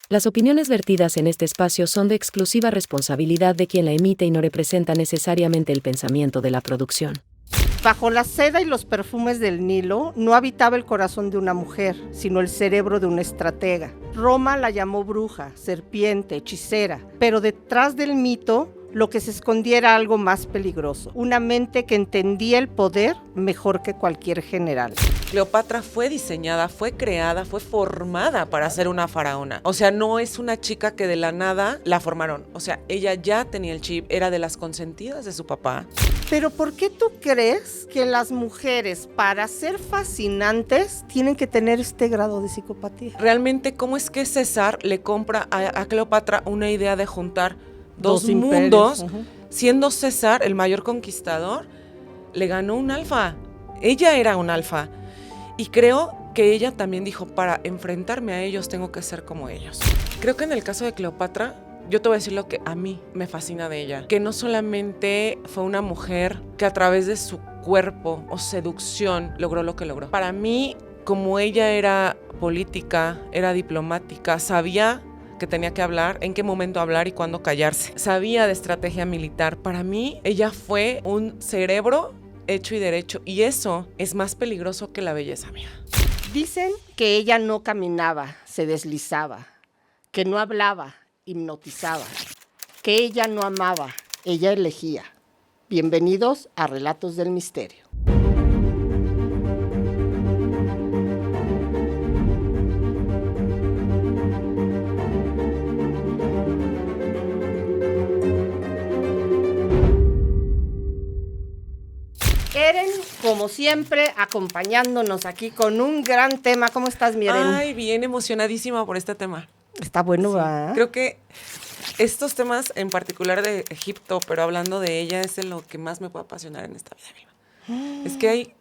Las opiniones vertidas en este espacio son de exclusiva responsabilidad de quien la emite y no representa necesariamente el pensamiento de la producción. Bajo la seda y los perfumes del Nilo no habitaba el corazón de una mujer, sino el cerebro de una estratega. Roma la llamó bruja, serpiente, hechicera, pero detrás del mito lo que se escondía era algo más peligroso, una mente que entendía el poder mejor que cualquier general. Cleopatra fue diseñada, fue creada, fue formada para ser una faraona. O sea, no es una chica que de la nada la formaron. O sea, ella ya tenía el chip, era de las consentidas de su papá. Pero ¿por qué tú crees que las mujeres, para ser fascinantes, tienen que tener este grado de psicopatía? Realmente, ¿cómo es que César le compra a Cleopatra una idea de juntar dos imperios, mundos? Siendo César el mayor conquistador, le ganó un alfa. Ella era un alfa. Y creo que ella también dijo, para enfrentarme a ellos tengo que ser como ellos. Creo que en el caso de Cleopatra, yo te voy a decir lo que a mí me fascina de ella. Que no solamente fue una mujer que a través de su cuerpo o seducción logró lo que logró. Para mí, como ella era política, era diplomática, sabía que tenía que hablar, en qué momento hablar y cuándo callarse. Sabía de estrategia militar. Para mí, ella fue un cerebro hecho y derecho, y eso es más peligroso que la belleza, mía. Dicen que ella no caminaba, se deslizaba, que no hablaba, hipnotizaba, que ella no amaba, ella elegía. Bienvenidos a Relatos del Misterio. Eren, como siempre, acompañándonos aquí con un gran tema. ¿Cómo estás, mi Eren? Ay, bien emocionadísima por este tema. Está bueno, Sí, ¿verdad? creo que estos temas en particular de Egipto, pero hablando de ella, es de lo que más me puede apasionar en esta vida misma. Es que hay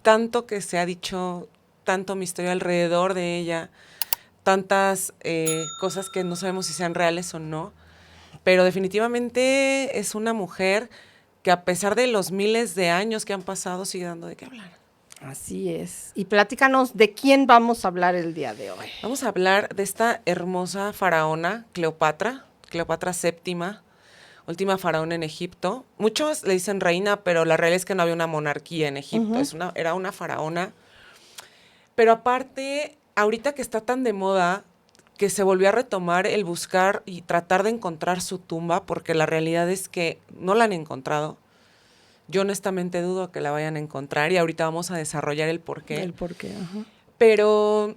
tanto que se ha dicho, tanto misterio alrededor de ella, tantas cosas que no sabemos si sean reales o no, pero definitivamente es una mujer que a pesar de los miles de años que han pasado, sigue dando de qué hablar. Así es. Y platícanos de quién vamos a hablar el día de hoy. Vamos a hablar de esta hermosa faraona, Cleopatra VII, última faraona en Egipto. Muchos le dicen reina, pero la realidad es que no había una monarquía en Egipto, era una faraona. Pero aparte, ahorita que está tan de moda, que se volvió a retomar el buscar y tratar de encontrar su tumba, porque la realidad es que no la han encontrado. Yo honestamente dudo que la vayan a encontrar y ahorita vamos a desarrollar el porqué. El porqué, ajá. Pero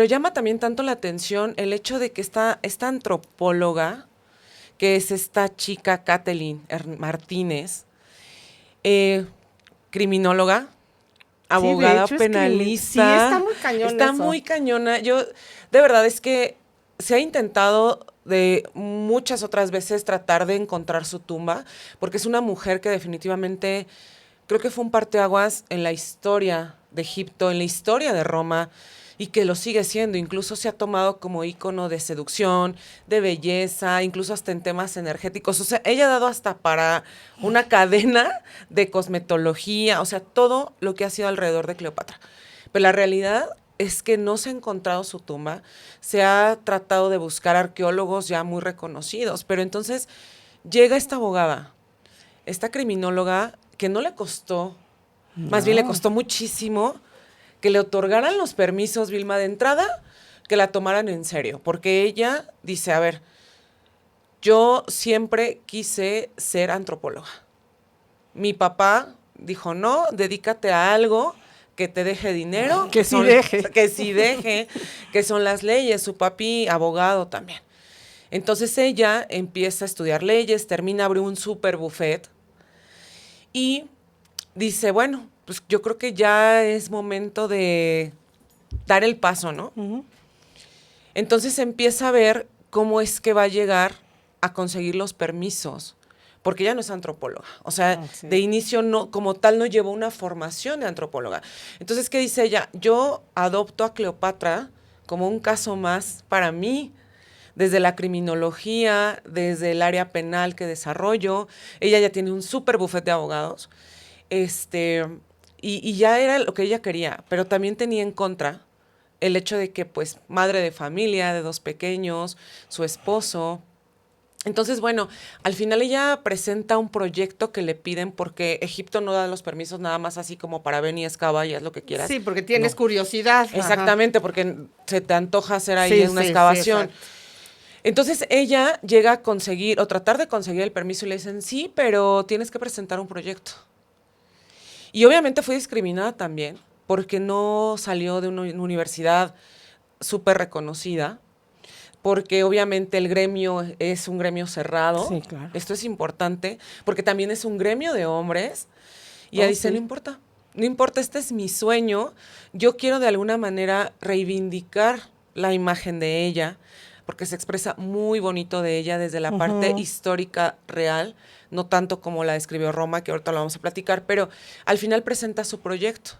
llama también tanto la atención el hecho de que esta antropóloga, que es esta chica Kathleen Martínez, criminóloga, abogada, sí, penalista. está muy cañona. Está eso. muy cañona. Yo, de verdad, es que se ha intentado de muchas otras veces tratar de encontrar su tumba, porque es una mujer que definitivamente creo que fue un parteaguas en la historia de Egipto, en la historia de Roma, y que lo sigue siendo. Incluso se ha tomado como ícono de seducción, de belleza, incluso hasta en temas energéticos. O sea, ella ha dado hasta para una cadena de cosmetología, o sea, todo lo que ha sido alrededor de Cleopatra. Pero la realidad es que no se ha encontrado su tumba, se ha tratado de buscar arqueólogos ya muy reconocidos, pero entonces llega esta abogada, esta criminóloga, que no le costó, más bien le costó muchísimo que le otorgaran los permisos, Vilma, de entrada, que la tomaran en serio, porque ella dice, a ver, yo siempre quise ser antropóloga. Mi papá dijo, no, dedícate a algo que te deje dinero. Que sí deje. Que sí deje, que son las leyes, su papi abogado también. Entonces ella empieza a estudiar leyes, termina, abre un super buffet y dice, bueno, pues yo creo que ya es momento de dar el paso, ¿no? Entonces empieza a ver cómo es que va a llegar a conseguir los permisos, porque ella no es antropóloga. O sea, sí. de inicio no, como tal no llevó una formación de antropóloga. Entonces, ¿qué dice ella? Yo adopto a Cleopatra como un caso más para mí, desde la criminología, desde el área penal que desarrollo. Ella ya tiene un súper bufete de abogados. Y ya era lo que ella quería, pero también tenía en contra el hecho de que, pues, madre de familia, de 2 pequeños, su esposo. Entonces, bueno, al final ella presenta un proyecto que le piden porque Egipto no da los permisos nada más así como para ven y excava y haz lo que quieras. Sí, porque tienes No. curiosidad. Exactamente, porque se te antoja hacer ahí Sí, una sí, excavación. sí, Entonces ella llega a conseguir o tratar de conseguir el permiso y le dicen, sí, pero tienes que presentar un proyecto. Y obviamente fue discriminada también porque no salió de una universidad súper reconocida, porque obviamente el gremio es un gremio cerrado. Sí, claro. Esto es importante, porque también es un gremio de hombres. Y ella dice, sí. no importa, este es mi sueño. Yo quiero de alguna manera reivindicar la imagen de ella, porque se expresa muy bonito de ella desde la parte histórica real, no tanto como la describió Roma, que ahorita lo vamos a platicar, pero al final presenta su proyecto.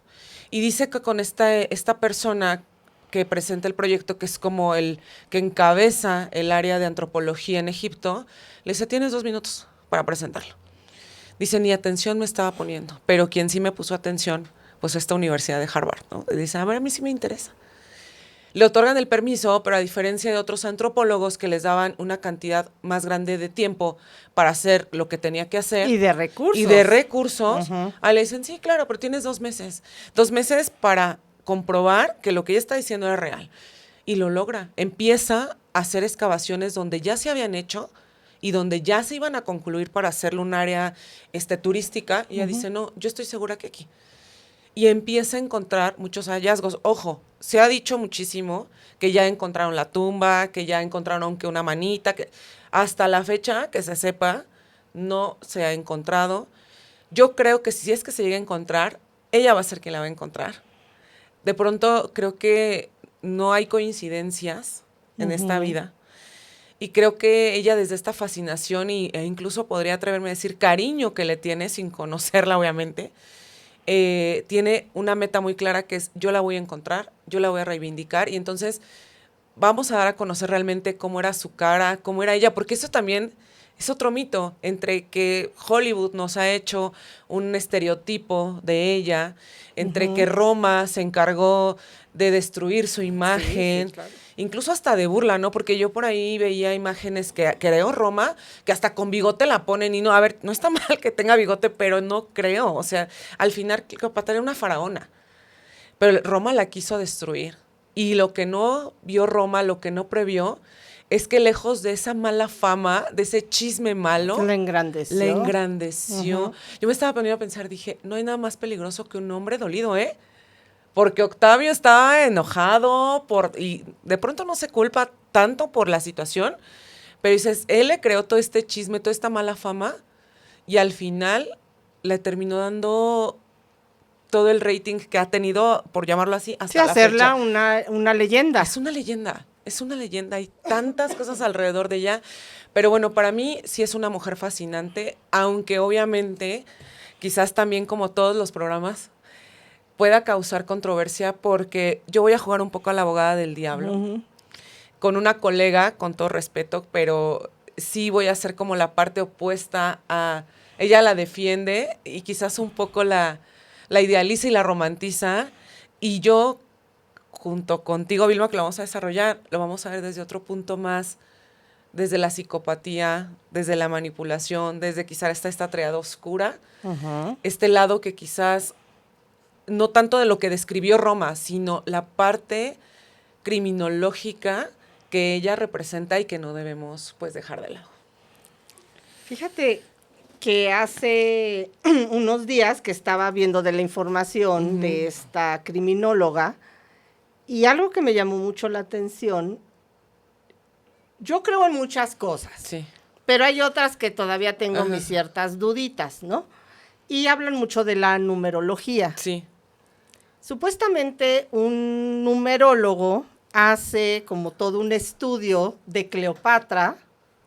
Y dice que con esta persona que presenta el proyecto, que es como el que encabeza el área de antropología en Egipto, le dice, tienes 2 minutos para presentarlo. Dice, ni atención me estaba poniendo, pero quien sí me puso atención, pues esta universidad de Harvard, ¿no? Y dice, a ver, a mí sí me interesa. Le otorgan el permiso, pero a diferencia de otros antropólogos que les daban una cantidad más grande de tiempo para hacer lo que tenía que hacer. Y de recursos. Le dicen, sí, claro, pero tienes 2 meses. 2 meses para comprobar que lo que ella está diciendo era real. Y lo logra. Empieza a hacer excavaciones donde ya se habían hecho y donde ya se iban a concluir para hacerlo un área turística. Y ella dice, no, yo estoy segura que aquí. Y empieza a encontrar muchos hallazgos. Ojo, se ha dicho muchísimo que ya encontraron la tumba, que ya encontraron aunque una manita, que hasta la fecha que se sepa no se ha encontrado. Yo creo que si es que se llega a encontrar, ella va a ser quien la va a encontrar. De pronto creo que no hay coincidencias en esta vida. Y creo que ella desde esta fascinación e incluso podría atreverme a decir cariño que le tiene sin conocerla obviamente, tiene una meta muy clara que es yo la voy a encontrar, yo la voy a reivindicar y entonces vamos a dar a conocer realmente cómo era su cara, cómo era ella, porque eso también es otro mito entre que Hollywood nos ha hecho un estereotipo de ella, entre que Roma se encargó de destruir su imagen, claro. incluso hasta de burla, ¿no? Porque yo por ahí veía imágenes que creo Roma, que hasta con bigote la ponen y no, a ver, no está mal que tenga bigote, pero no creo, o sea, al final Cleopatra era una faraona, pero Roma la quiso destruir. Y lo que no vio Roma, lo que no previó, es que lejos de esa mala fama, de ese chisme malo, La engrandeció. la engrandeció. Yo me estaba poniendo a pensar, dije, no hay nada más peligroso que un hombre dolido, ¿eh? Porque Octavio estaba enojado y de pronto no se culpa tanto por la situación, pero dices, él le creó todo este chisme, toda esta mala fama, y al final le terminó dando todo el rating que ha tenido, por llamarlo así, hasta la hacerla fecha. una leyenda. Es una leyenda, hay tantas cosas alrededor de ella, pero bueno, para mí sí es una mujer fascinante, aunque obviamente, quizás también como todos los programas, pueda causar controversia porque yo voy a jugar un poco a la abogada del diablo, con una colega, con todo respeto, pero sí voy a hacer como la parte opuesta a... Ella la defiende y quizás un poco la idealiza y la romantiza, y yo junto contigo, Vilma, que lo vamos a desarrollar, lo vamos a ver desde otro punto más, desde la psicopatía, desde la manipulación, desde quizás esta triada oscura, este lado que quizás, no tanto de lo que describió Roma, sino la parte criminológica que ella representa y que no debemos pues dejar de lado. Fíjate que hace unos días que estaba viendo de la información de esta criminóloga, y algo que me llamó mucho la atención, yo creo en muchas cosas, Sí. pero hay otras que todavía tengo mis ciertas duditas, ¿no? Y hablan mucho de la numerología. Sí. Supuestamente un numerólogo hace como todo un estudio de Cleopatra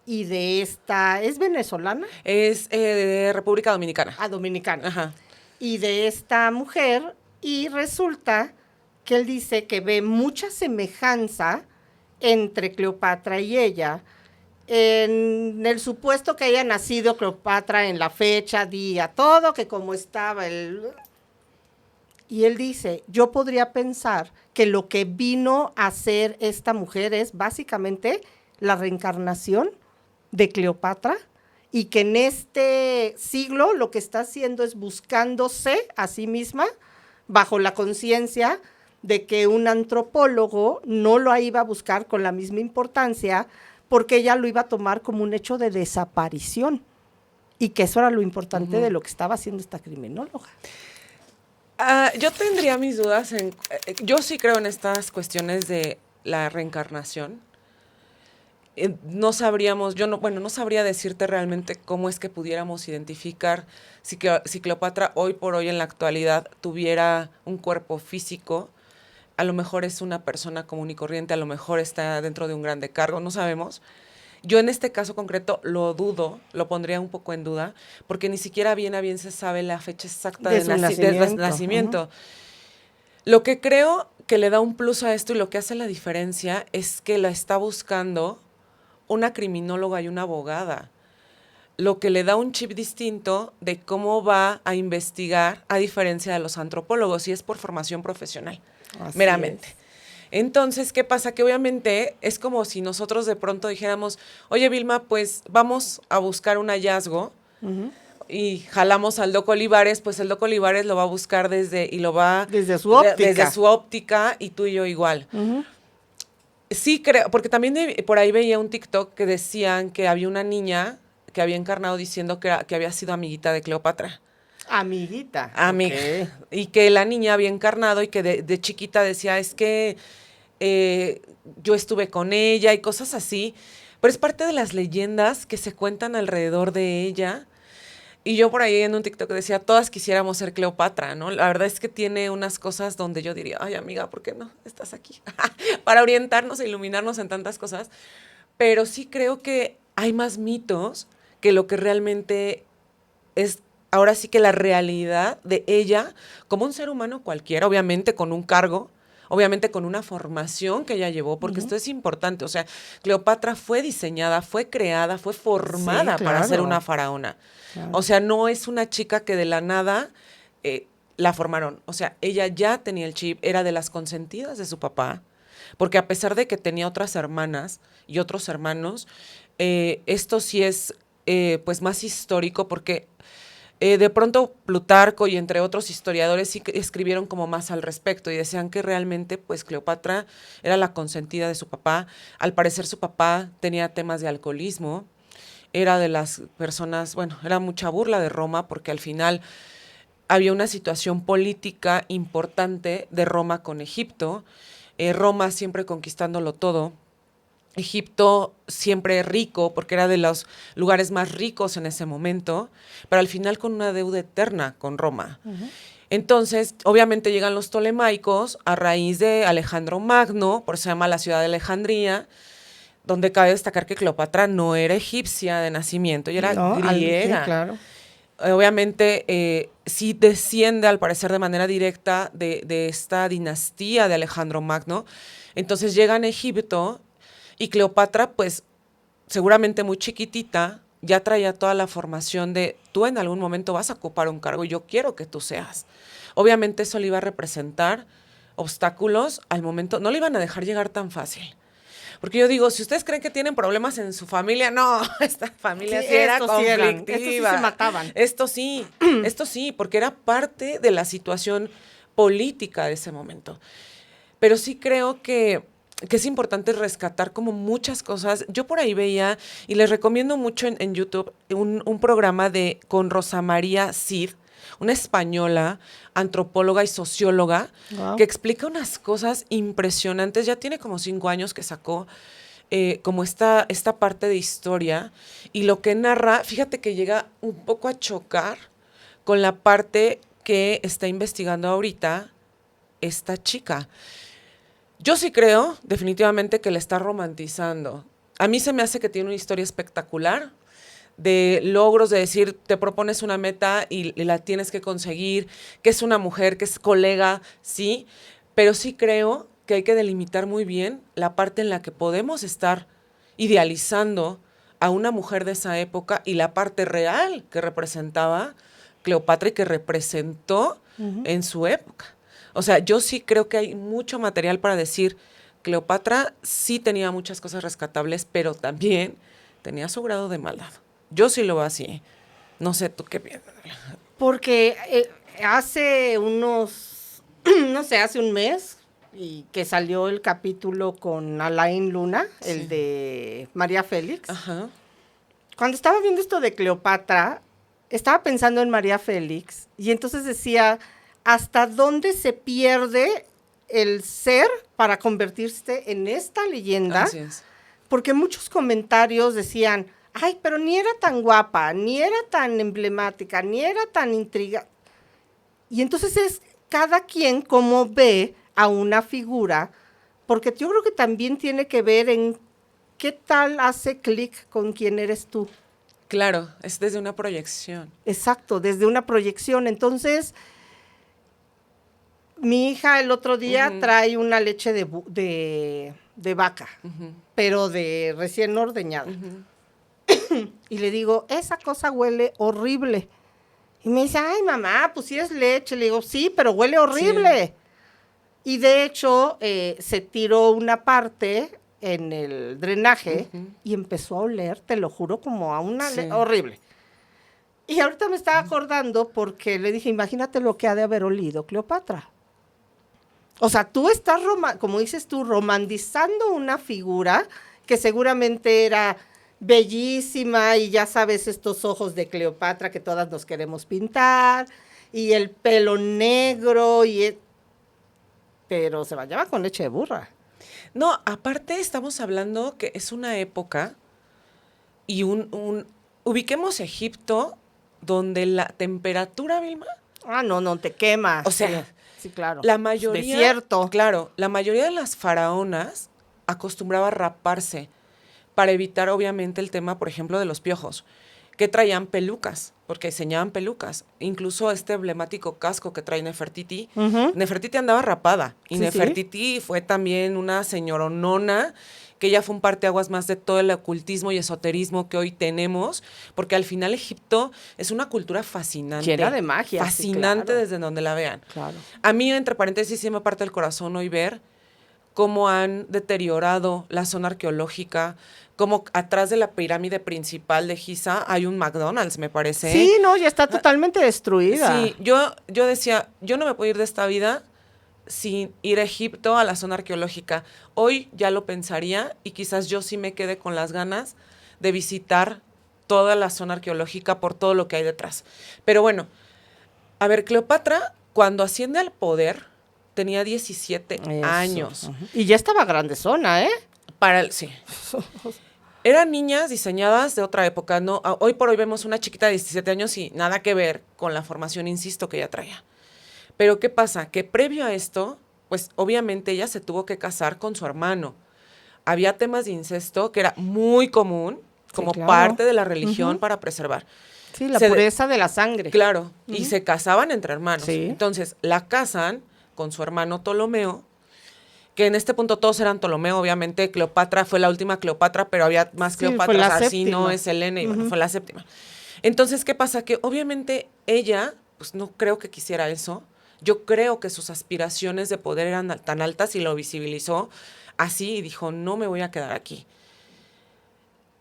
y de esta, ¿es venezolana? Es de República Dominicana. Ah, dominicana. Ajá. Y de esta mujer, y resulta que él dice que ve mucha semejanza entre Cleopatra y ella, en el supuesto que haya nacido Cleopatra en la fecha, día, todo, que como estaba el... Y él dice, yo podría pensar que lo que vino a hacer esta mujer es básicamente la reencarnación de Cleopatra y que en este siglo lo que está haciendo es buscándose a sí misma bajo la conciencia de que un antropólogo no lo iba a buscar con la misma importancia porque ella lo iba a tomar como un hecho de desaparición y que eso era lo importante de lo que estaba haciendo esta criminóloga. Yo tendría mis dudas yo sí creo en estas cuestiones de la reencarnación. No sabríamos, no sabría decirte realmente cómo es que pudiéramos identificar si Cleopatra hoy por hoy en la actualidad tuviera un cuerpo físico. A lo mejor es una persona común y corriente, a lo mejor está dentro de un grande cargo, no sabemos. Yo en este caso concreto lo dudo, lo pondría un poco en duda, porque ni siquiera bien a bien se sabe la fecha exacta de nacimiento. Uh-huh. Lo que creo que le da un plus a esto y lo que hace la diferencia es que la está buscando una criminóloga y una abogada, lo que le da un chip distinto de cómo va a investigar a diferencia de los antropólogos, y es por formación profesional, así meramente. Entonces, ¿qué pasa? Que obviamente es como si nosotros de pronto dijéramos, oye, Vilma, pues vamos a buscar un hallazgo, y jalamos al Doc Olivares, pues el Doc Olivares lo va a buscar desde su óptica. Desde su óptica, y tú y yo igual. Sí creo, porque también por ahí veía un TikTok que decían que había una niña que había encarnado diciendo que había sido amiguita de Cleopatra. Amiguita. Amiga. Okay. Y que la niña había encarnado y que de chiquita decía, es que yo estuve con ella y cosas así. Pero es parte de las leyendas que se cuentan alrededor de ella. Y yo por ahí en un TikTok decía, todas quisiéramos ser Cleopatra, ¿no? La verdad es que tiene unas cosas donde yo diría, ay, amiga, ¿por qué no estás aquí? Para orientarnos e iluminarnos en tantas cosas. Pero sí creo que hay más mitos que lo que realmente es, ahora sí que la realidad de ella como un ser humano cualquiera, obviamente con un cargo, obviamente con una formación que ella llevó, porque esto es importante. O sea, Cleopatra fue diseñada, fue creada, fue formada para ser una faraona. Claro. O sea, no es una chica que de la nada la formaron. O sea, ella ya tenía el chip, era de las consentidas de su papá, porque a pesar de que tenía otras hermanas y otros hermanos, esto sí es pues más histórico, porque de pronto Plutarco y entre otros historiadores sí escribieron como más al respecto y decían que realmente pues Cleopatra era la consentida de su papá. Al parecer su papá tenía temas de alcoholismo, era de las personas, era mucha burla de Roma, porque al final había una situación política importante de Roma con Egipto, Roma siempre conquistándolo todo, Egipto siempre rico, porque era de los lugares más ricos en ese momento, pero al final con una deuda eterna con Roma. Entonces, obviamente llegan los tolemaicos a raíz de Alejandro Magno, por eso se llama la ciudad de Alejandría, donde cabe destacar que Cleopatra no era egipcia de nacimiento, ella era griega. Sí, claro. Obviamente, sí desciende, al parecer, de manera directa de esta dinastía de Alejandro Magno. Entonces llegan a Egipto, y Cleopatra, pues, seguramente muy chiquitita, ya traía toda la formación de tú en algún momento vas a ocupar un cargo y yo quiero que tú seas. Obviamente eso le iba a representar obstáculos al momento, no le iban a dejar llegar tan fácil. Porque yo digo, si ustedes creen que tienen problemas en su familia, no, esta familia sí era conflictiva. Estos sí se mataban. Esto sí, porque era parte de la situación política de ese momento. Pero sí creo que es importante rescatar como muchas cosas. Yo por ahí veía, y les recomiendo mucho en YouTube, un programa con Rosa María Cid, una española, antropóloga y socióloga, que explica unas cosas impresionantes. Ya tiene como 5 años que sacó como esta parte de historia, y lo que narra, fíjate que llega un poco a chocar con la parte que está investigando ahorita esta chica. Yo sí creo, definitivamente, que le está romantizando. A mí se me hace que tiene una historia espectacular, de logros, de decir, te propones una meta y la tienes que conseguir, que es una mujer, que es colega, sí, pero sí creo que hay que delimitar muy bien la parte en la que podemos estar idealizando a una mujer de esa época y la parte real que representaba Cleopatra y que representó en su época. O sea, yo sí creo que hay mucho material para decir, Cleopatra sí tenía muchas cosas rescatables, pero también tenía su grado de maldad. Yo sí lo veo así. No sé, ¿tú qué piensas? Porque hace unos, no sé, hace un mes, y que salió el capítulo con Alain Luna, Sí. el de María Félix. Ajá. Cuando estaba viendo esto de Cleopatra, estaba pensando en María Félix, y entonces decía, ¿hasta dónde se pierde el ser para convertirse en esta leyenda? Así es. Porque muchos comentarios decían, ay, pero ni era tan guapa, ni era tan emblemática, ni era tan intriga. Y entonces es cada quien cómo ve a una figura, porque yo creo que también tiene que ver en qué tal hace clic con quién eres tú. Claro, es desde una proyección. Exacto, desde una proyección. Entonces, mi hija el otro día trae una leche de vaca, pero de recién ordeñada. Y le digo, esa cosa huele horrible. Y me dice, ay, mamá, pues sí es leche. Le digo, sí, pero huele horrible. Sí. Y de hecho, se tiró una parte en el drenaje y empezó a oler, te lo juro, como a una horrible. Y ahorita me estaba acordando porque le dije, imagínate lo que ha de haber olido Cleopatra. O sea, tú estás, como dices tú, romantizando una figura que seguramente era bellísima y ya sabes estos ojos de Cleopatra que todas nos queremos pintar y el pelo negro pero se bañaba con leche de burra. No, aparte estamos hablando que es una época y ubiquemos Egipto donde la temperatura, Vilma. Ah, no, te quemas. O sea, sí, claro. La mayoría, desierto. Claro, la mayoría de las faraonas acostumbraba a raparse para evitar, obviamente, el tema, por ejemplo, de los piojos, que traían pelucas, porque diseñaban pelucas. Incluso este emblemático casco que trae Nefertiti, Nefertiti andaba rapada, y Nefertiti fue también una señoronona, que ella fue un parteaguas más de todo el ocultismo y esoterismo que hoy tenemos, porque al final Egipto es una cultura fascinante. Llena de magia. Fascinante, sí, claro. desde donde la vean. Claro. A mí, entre paréntesis, sí me parte el corazón hoy ver cómo han deteriorado la zona arqueológica, como atrás de la pirámide principal de Giza hay un McDonald's, me parece. Sí, no, ya está totalmente destruida. Sí, yo decía, yo no me puedo ir de esta vida sin ir a Egipto, a la zona arqueológica. Hoy ya lo pensaría y quizás yo sí me quede con las ganas de visitar toda la zona arqueológica por todo lo que hay detrás. Pero bueno, a ver, Cleopatra, cuando asciende al poder, tenía 17 años. Y ya estaba grandezona, ¿eh? Sí. Eran niñas diseñadas de otra época. No, hoy por hoy vemos una chiquita de 17 años y nada que ver con la formación, insisto, que ella traía. Pero ¿qué pasa? Que previo a esto, pues obviamente ella se tuvo que casar con su hermano. Había temas de incesto que era muy común como parte de la religión para preservar. Sí, la pureza de la sangre. Claro, y se casaban entre hermanos. Sí. Entonces, la casan con su hermano Ptolomeo, que en este punto todos eran Ptolomeo, obviamente Cleopatra fue la última Cleopatra, pero había más Cleopatra, Arsinoe, Selene, y bueno, fue la séptima. Entonces, ¿qué pasa? Que obviamente ella, pues no creo que quisiera eso. Yo creo que sus aspiraciones de poder eran tan altas y lo visibilizó así y dijo, no me voy a quedar aquí.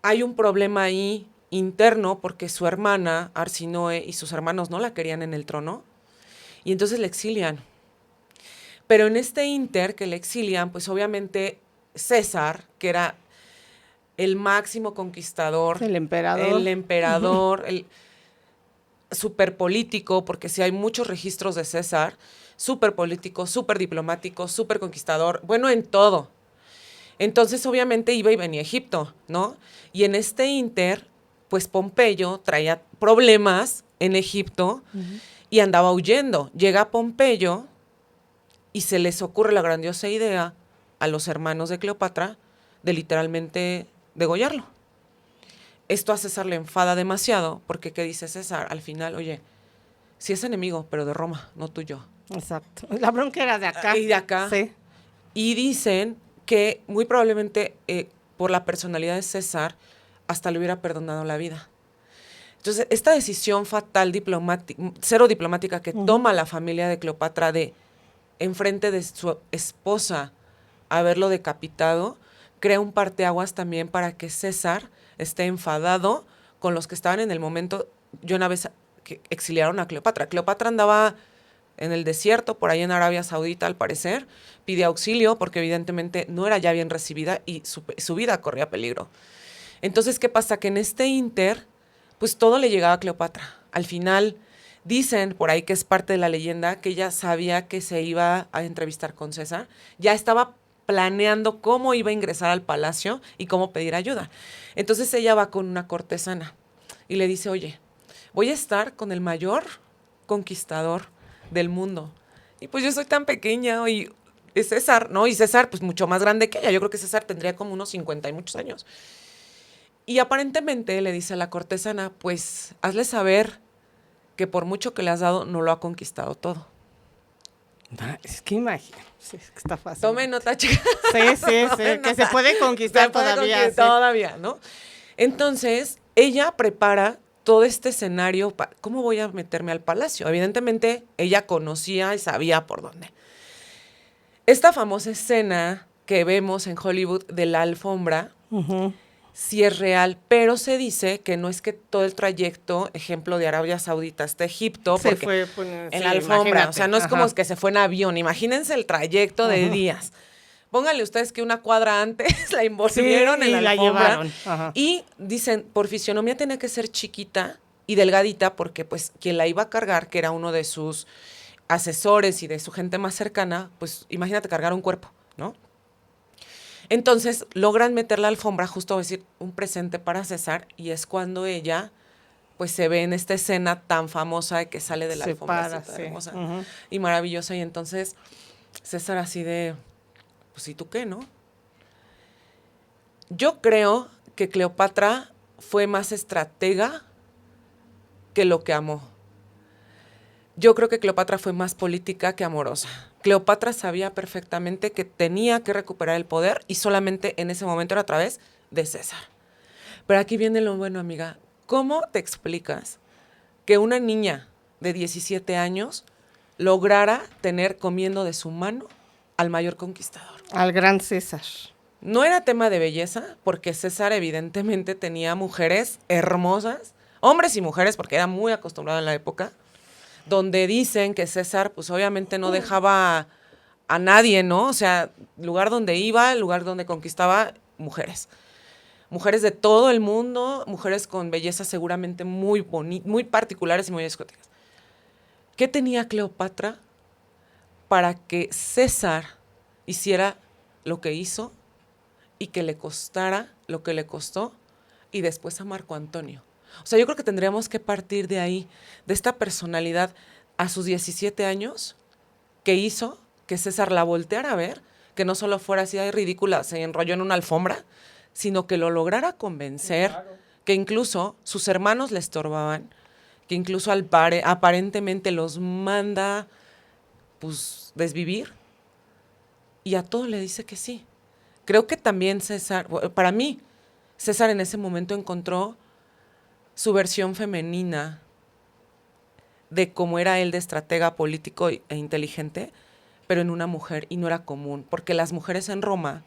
Hay un problema ahí interno porque su hermana, Arsinoe, y sus hermanos no la querían en el trono y entonces le exilian. Pero en este inter que le exilian, pues obviamente César, que era el máximo conquistador, el emperador, el súper político, porque sí hay muchos registros de César, súper político, súper diplomático, súper conquistador, bueno, en todo. Entonces, obviamente, iba y venía a Egipto, ¿no? Y en este inter, pues Pompeyo traía problemas en Egipto y andaba huyendo. Llega Pompeyo y se les ocurre la grandiosa idea a los hermanos de Cleopatra de literalmente degollarlo. Esto a César le enfada demasiado, porque ¿qué dice César? Al final, oye, sí es enemigo, pero de Roma, no tuyo. Exacto. La bronca era de acá. Y de acá. Sí. Y dicen que muy probablemente por la personalidad de César hasta le hubiera perdonado la vida. Entonces, esta decisión fatal, cero diplomática que toma la familia de Cleopatra de enfrente de su esposa haberlo decapitado, crea un parteaguas también para que César esté enfadado con los que estaban en el momento. Yo una vez que exiliaron a Cleopatra. Cleopatra andaba en el desierto, por ahí en Arabia Saudita, al parecer, pide auxilio porque evidentemente no era ya bien recibida y su vida corría peligro. Entonces, ¿qué pasa? Que en este ínter, pues todo le llegaba a Cleopatra. Al final, dicen por ahí que es parte de la leyenda que ella sabía que se iba a entrevistar con César, ya estaba planeando cómo iba a ingresar al palacio y cómo pedir ayuda. Entonces ella va con una cortesana y le dice, oye, voy a estar con el mayor conquistador del mundo. Y pues yo soy tan pequeña y es César, ¿no? Y César, pues mucho más grande que ella. Yo creo que César tendría como unos 50 y muchos años. Y aparentemente le dice a la cortesana, pues hazle saber que por mucho que le has dado, no lo ha conquistado todo. Es que imagino, sí, es que está fácil. Tome nota, chica. Sí, que se puede conquistar todavía. Sí. Todavía, ¿no? Entonces, ella prepara todo este escenario. ¿Cómo voy a meterme al palacio? Evidentemente, ella conocía y sabía por dónde. Esta famosa escena que vemos en Hollywood de la alfombra, sí es real, pero se dice que no es que todo el trayecto, ejemplo de Arabia Saudita hasta Egipto, se porque fue en la alfombra, imagínate. O sea, no es como que se fue en avión, imagínense el trayecto de días. Pónganle ustedes que una cuadra antes la envolvieron en la alfombra. Y dicen, por fisionomía tenía que ser chiquita y delgadita, porque pues quien la iba a cargar, que era uno de sus asesores y de su gente más cercana, pues imagínate cargar un cuerpo, ¿no? Entonces logran meter la alfombra, justo a decir, un presente para César, y es cuando ella pues se ve en esta escena tan famosa de que sale de la alfombra hermosa y maravillosa. Y entonces César así de, pues ¿y tú qué, no? Yo creo que Cleopatra fue más estratega que lo que amó. Yo creo que Cleopatra fue más política que amorosa. Cleopatra sabía perfectamente que tenía que recuperar el poder y solamente en ese momento era a través de César. Pero aquí viene lo bueno, amiga. ¿Cómo te explicas que una niña de 17 años lograra tener comiendo de su mano al mayor conquistador? Al gran César. No era tema de belleza, porque César evidentemente tenía mujeres hermosas, hombres y mujeres, porque era muy acostumbrado en la época, donde dicen que César, pues obviamente no dejaba a nadie, ¿no? O sea, lugar donde iba, lugar donde conquistaba, mujeres. Mujeres de todo el mundo, mujeres con bellezas seguramente muy bonitas, muy particulares y muy exóticas. ¿Qué tenía Cleopatra para que César hiciera lo que hizo y que le costara lo que le costó y después a Marco Antonio? O sea, yo creo que tendríamos que partir de ahí, de esta personalidad a sus 17 años que hizo que César la volteara a ver, que no solo fuera así de ridícula, se enrolló en una alfombra, sino que lo lograra convencer, que incluso sus hermanos le estorbaban, que incluso aparentemente los manda pues desvivir, y a todo le dice que sí. Creo que también César, para mí, César en ese momento encontró su versión femenina de cómo era él de estratega político e inteligente, pero en una mujer, y no era común, porque las mujeres en Roma,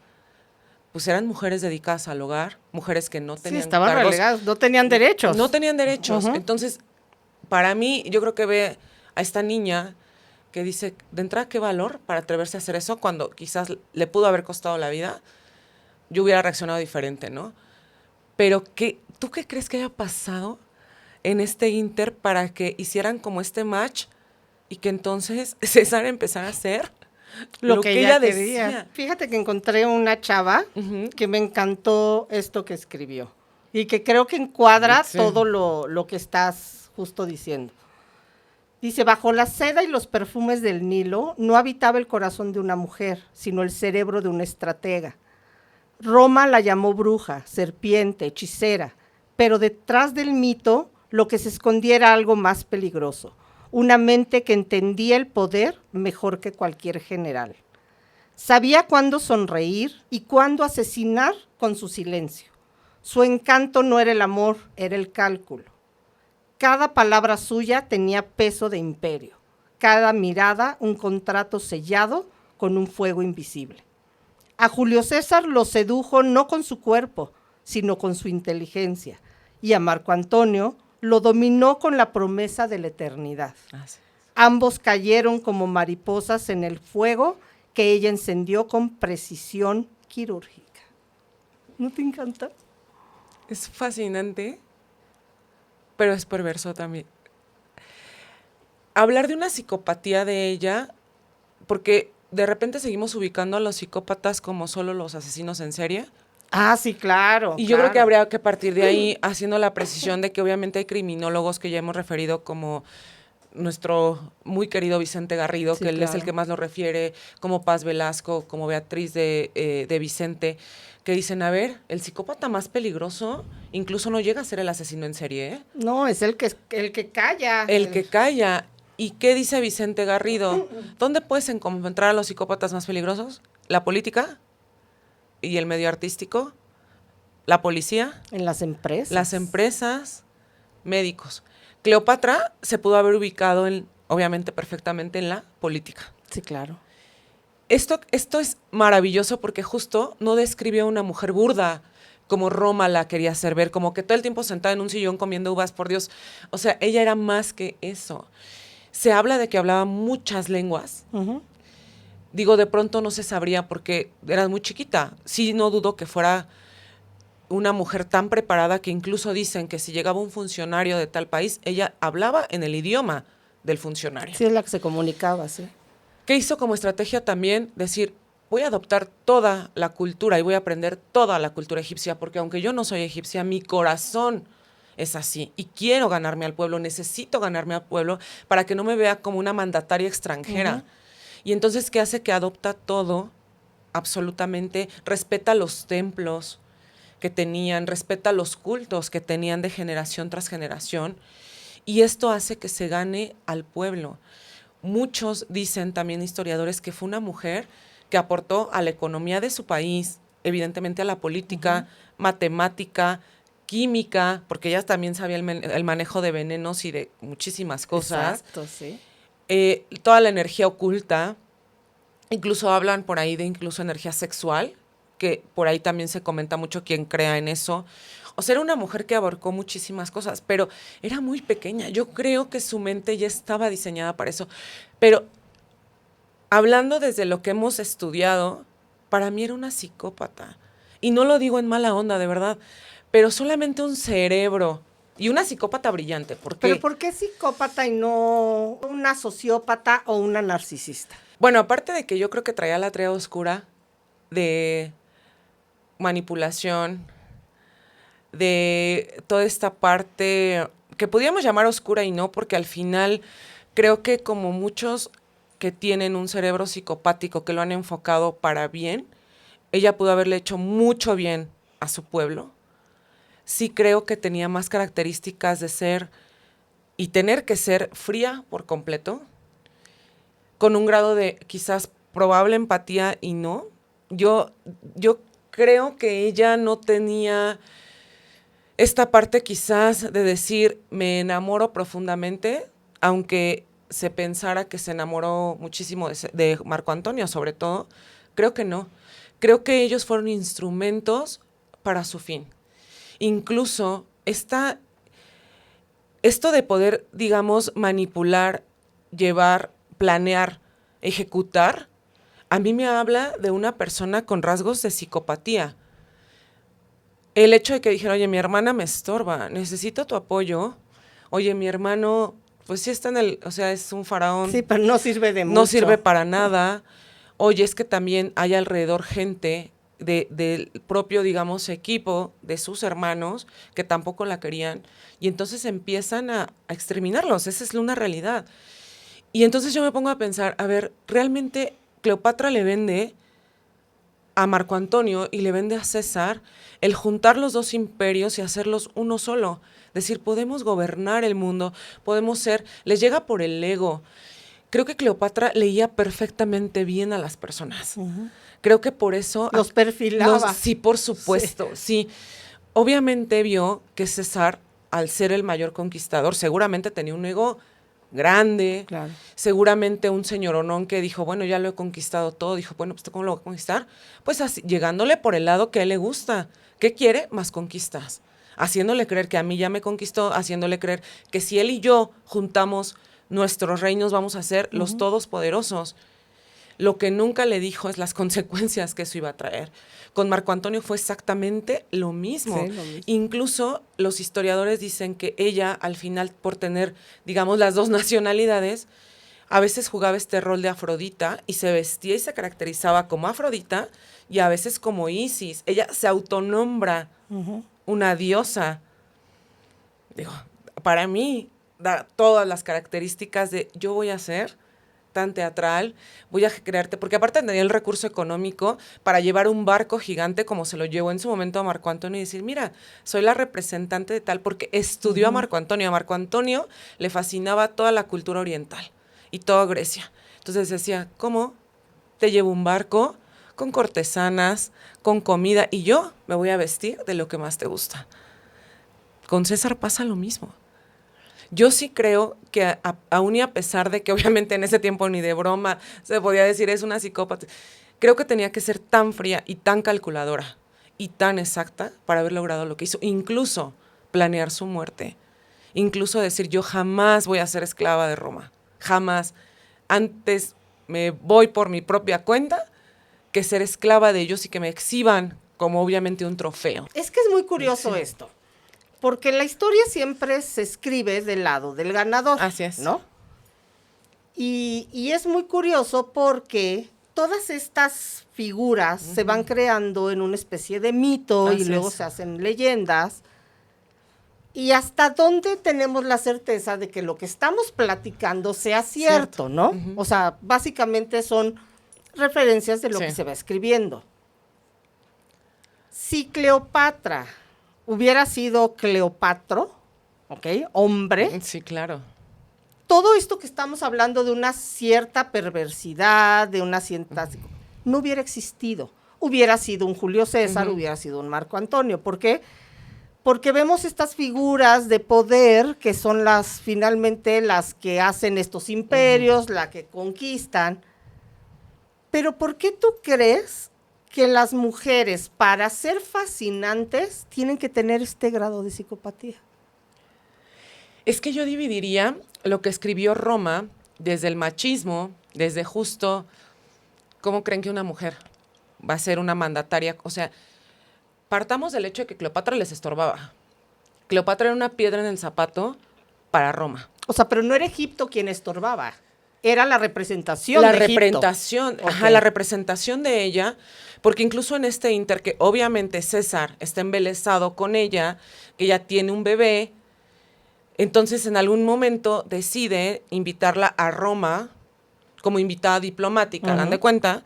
pues eran mujeres dedicadas al hogar, mujeres que no tenían estaban relegadas, no tenían derechos. No tenían derechos. Entonces, para mí, yo creo que ve a esta niña que dice, de entrada, qué valor para atreverse a hacer eso, cuando quizás le pudo haber costado la vida, yo hubiera reaccionado diferente, ¿no? Pero ¿tú qué crees que haya pasado en este inter para que hicieran como este match y que entonces César empezara a hacer lo que ella decía? Fíjate que encontré una chava que me encantó esto que escribió y que creo que encuadra todo lo que estás justo diciendo. Dice, bajo la seda y los perfumes del Nilo no habitaba el corazón de una mujer, sino el cerebro de una estratega. Roma la llamó bruja, serpiente, hechicera, pero detrás del mito lo que se escondía era algo más peligroso, una mente que entendía el poder mejor que cualquier general. Sabía cuándo sonreír y cuándo asesinar con su silencio. Su encanto no era el amor, era el cálculo. Cada palabra suya tenía peso de imperio. cada mirada un contrato sellado con un fuego invisible. A Julio César lo sedujo no con su cuerpo, sino con su inteligencia, y a Marco Antonio lo dominó con la promesa de la eternidad. Ambos cayeron como mariposas en el fuego que ella encendió con precisión quirúrgica. ¿No te encanta? Es fascinante, pero es perverso también. Hablar de una psicopatía de ella, porque de repente seguimos ubicando a los psicópatas como solo los asesinos en serie. Ah, sí, claro. Y yo creo que habría que partir de ahí haciendo la precisión de que obviamente hay criminólogos que ya hemos referido como nuestro muy querido Vicente Garrido, sí, que él es el que más lo refiere, como Paz Velasco, como Beatriz de Vicente, que dicen, a ver, el psicópata más peligroso incluso no llega a ser el asesino en serie, ¿eh? No, es el que calla. El que calla. ¿Y qué dice Vicente Garrido? ¿Dónde puedes encontrar a los psicópatas más peligrosos? ¿La política? ¿Y el medio artístico? ¿La policía? En las empresas. Las empresas, médicos. Cleopatra se pudo haber ubicado, obviamente, perfectamente en la política. Sí, claro. Esto es maravilloso porque justo no describió a una mujer burda como Roma la quería hacer ver, como que todo el tiempo sentada en un sillón comiendo uvas, por Dios. O sea, ella era más que eso. Se habla de que hablaba muchas lenguas. Uh-huh. Digo, de pronto no se sabría porque era muy chiquita. Sí, no dudo que fuera una mujer tan preparada que incluso dicen que si llegaba un funcionario de tal país, ella hablaba en el idioma del funcionario. Sí, es la que se comunicaba, sí. ¿Qué hizo como estrategia también? Decir, voy a adoptar toda la cultura y voy a aprender toda la cultura egipcia, porque aunque yo no soy egipcia, mi corazón es así y quiero ganarme al pueblo, necesito ganarme al pueblo para que no me vea como una mandataria extranjera. Uh-huh. Y entonces, ¿qué hace? Que adopta todo, absolutamente, respeta los templos que tenían, respeta los cultos que tenían de generación tras generación, y esto hace que se gane al pueblo. Muchos dicen, también historiadores, que fue una mujer que aportó a la economía de su país, evidentemente a la política, uh-huh, matemática, química, porque ella también sabía el manejo de venenos y de muchísimas cosas. Exacto, sí. Toda la energía oculta, incluso hablan por ahí de incluso energía sexual, que por ahí también se comenta mucho quien crea en eso. O sea, era una mujer que abarcó muchísimas cosas, pero era muy pequeña. Yo creo que su mente ya estaba diseñada para eso. Pero hablando desde lo que hemos estudiado, para mí era una psicópata. Y no lo digo en mala onda, de verdad, pero solamente un cerebro y una psicópata brillante. ¿Por qué? ¿Pero por qué psicópata y no una sociópata o una narcisista? Bueno, aparte de que yo creo que traía la tarea oscura de manipulación, de toda esta parte que podríamos llamar oscura y no, porque al final creo que como muchos que tienen un cerebro psicopático que lo han enfocado para bien, ella pudo haberle hecho mucho bien a su pueblo. Sí creo que tenía más características de ser y tener que ser fría por completo, con un grado de quizás probable empatía y no. Yo creo que ella no tenía esta parte quizás de decir, me enamoro profundamente, aunque se pensara que se enamoró muchísimo de Marco Antonio, sobre todo. Creo que no. Creo que ellos fueron instrumentos para su fin. Incluso esto de poder, digamos, manipular, llevar, planear, ejecutar, a mí me habla de una persona con rasgos de psicopatía. El hecho de que dijera, oye, mi hermana me estorba, necesito tu apoyo. Oye, mi hermano, pues sí está es un faraón. Sí, pero no sirve de mucho. No sirve para nada. Oye, es que también hay alrededor gente del propio, digamos, equipo de sus hermanos que tampoco la querían. Y entonces empiezan a exterminarlos. Esa es una realidad. Y entonces yo me pongo a pensar, a ver, realmente Cleopatra le vende a Marco Antonio y le vende a César el juntar los dos imperios y hacerlos uno solo. Decir, podemos gobernar el mundo, podemos ser, les llega por el ego. Creo que Cleopatra leía perfectamente bien a las personas. Uh-huh. Creo que por eso... Los perfilaba. Sí, por supuesto, sí. Obviamente vio que César, al ser el mayor conquistador, seguramente tenía un ego grande, Claro. seguramente un señoronón que dijo, bueno, ya lo he conquistado todo, dijo, bueno, pues ¿cómo lo voy a conquistar? Pues así, llegándole por el lado que a él le gusta. ¿Qué quiere? Más conquistas. Haciéndole creer que a mí ya me conquistó, haciéndole creer que si él y yo juntamos nuestros reinos vamos a ser los todos poderosos. Lo que nunca le dijo es las consecuencias que eso iba a traer. Con Marco Antonio fue exactamente lo mismo. Sí, lo mismo. Incluso los historiadores dicen que ella, al final, por tener, digamos, las dos nacionalidades, a veces jugaba este rol de Afrodita y se vestía y se caracterizaba como Afrodita y a veces como Isis. Ella se autonombra una diosa. Digo, para mí, da todas las características de yo voy a ser tan teatral, voy a crearte, porque aparte tenía el recurso económico para llevar un barco gigante como se lo llevó en su momento a Marco Antonio y decir, mira, soy la representante de tal, porque estudió a Marco Antonio. A Marco Antonio le fascinaba toda la cultura oriental y toda Grecia. Entonces decía, ¿cómo? Te llevo un barco con cortesanas, con comida, y yo me voy a vestir de lo que más te gusta. Con César pasa lo mismo. Yo sí creo que aún y a pesar de que obviamente en ese tiempo ni de broma se podía decir es una psicópata, creo que tenía que ser tan fría y tan calculadora y tan exacta para haber logrado lo que hizo, incluso planear su muerte, incluso decir yo jamás voy a ser esclava de Roma, jamás, antes me voy por mi propia cuenta que ser esclava de ellos y que me exhiban como obviamente un trofeo. Es que es muy curioso esto. Porque la historia siempre se escribe del lado del ganador. Así es. ¿No? Y es muy curioso porque todas estas figuras se van creando en una especie de mito Así y luego es. se hacen leyendas. Y hasta dónde tenemos la certeza de que lo que estamos platicando sea cierto, ¿no? O sea, básicamente son referencias de lo que se va escribiendo. Si Cleopatra hubiera sido Cleopatro, ¿ok? Hombre, Sí, claro. todo esto que estamos hablando de una cierta perversidad, de una cierta... no hubiera existido. Hubiera sido un Julio César, hubiera sido un Marco Antonio. ¿Por qué? Porque vemos estas figuras de poder que son las, finalmente, las que hacen estos imperios, las que conquistan. Pero ¿por qué tú crees que las mujeres, para ser fascinantes, tienen que tener este grado de psicopatía? Es que yo dividiría lo que escribió Roma desde el machismo, desde justo cómo creen que una mujer va a ser una mandataria. O sea, partamos del hecho de que Cleopatra les estorbaba. Cleopatra era una piedra en el zapato para Roma. O sea, pero no era Egipto quien estorbaba, era la representación La de Egipto. representación, ajá, Ok. la representación de ella, porque incluso en este inter, que obviamente César está embelesado con ella, que ella tiene un bebé, entonces en algún momento decide invitarla a Roma como invitada diplomática, hagan de cuenta.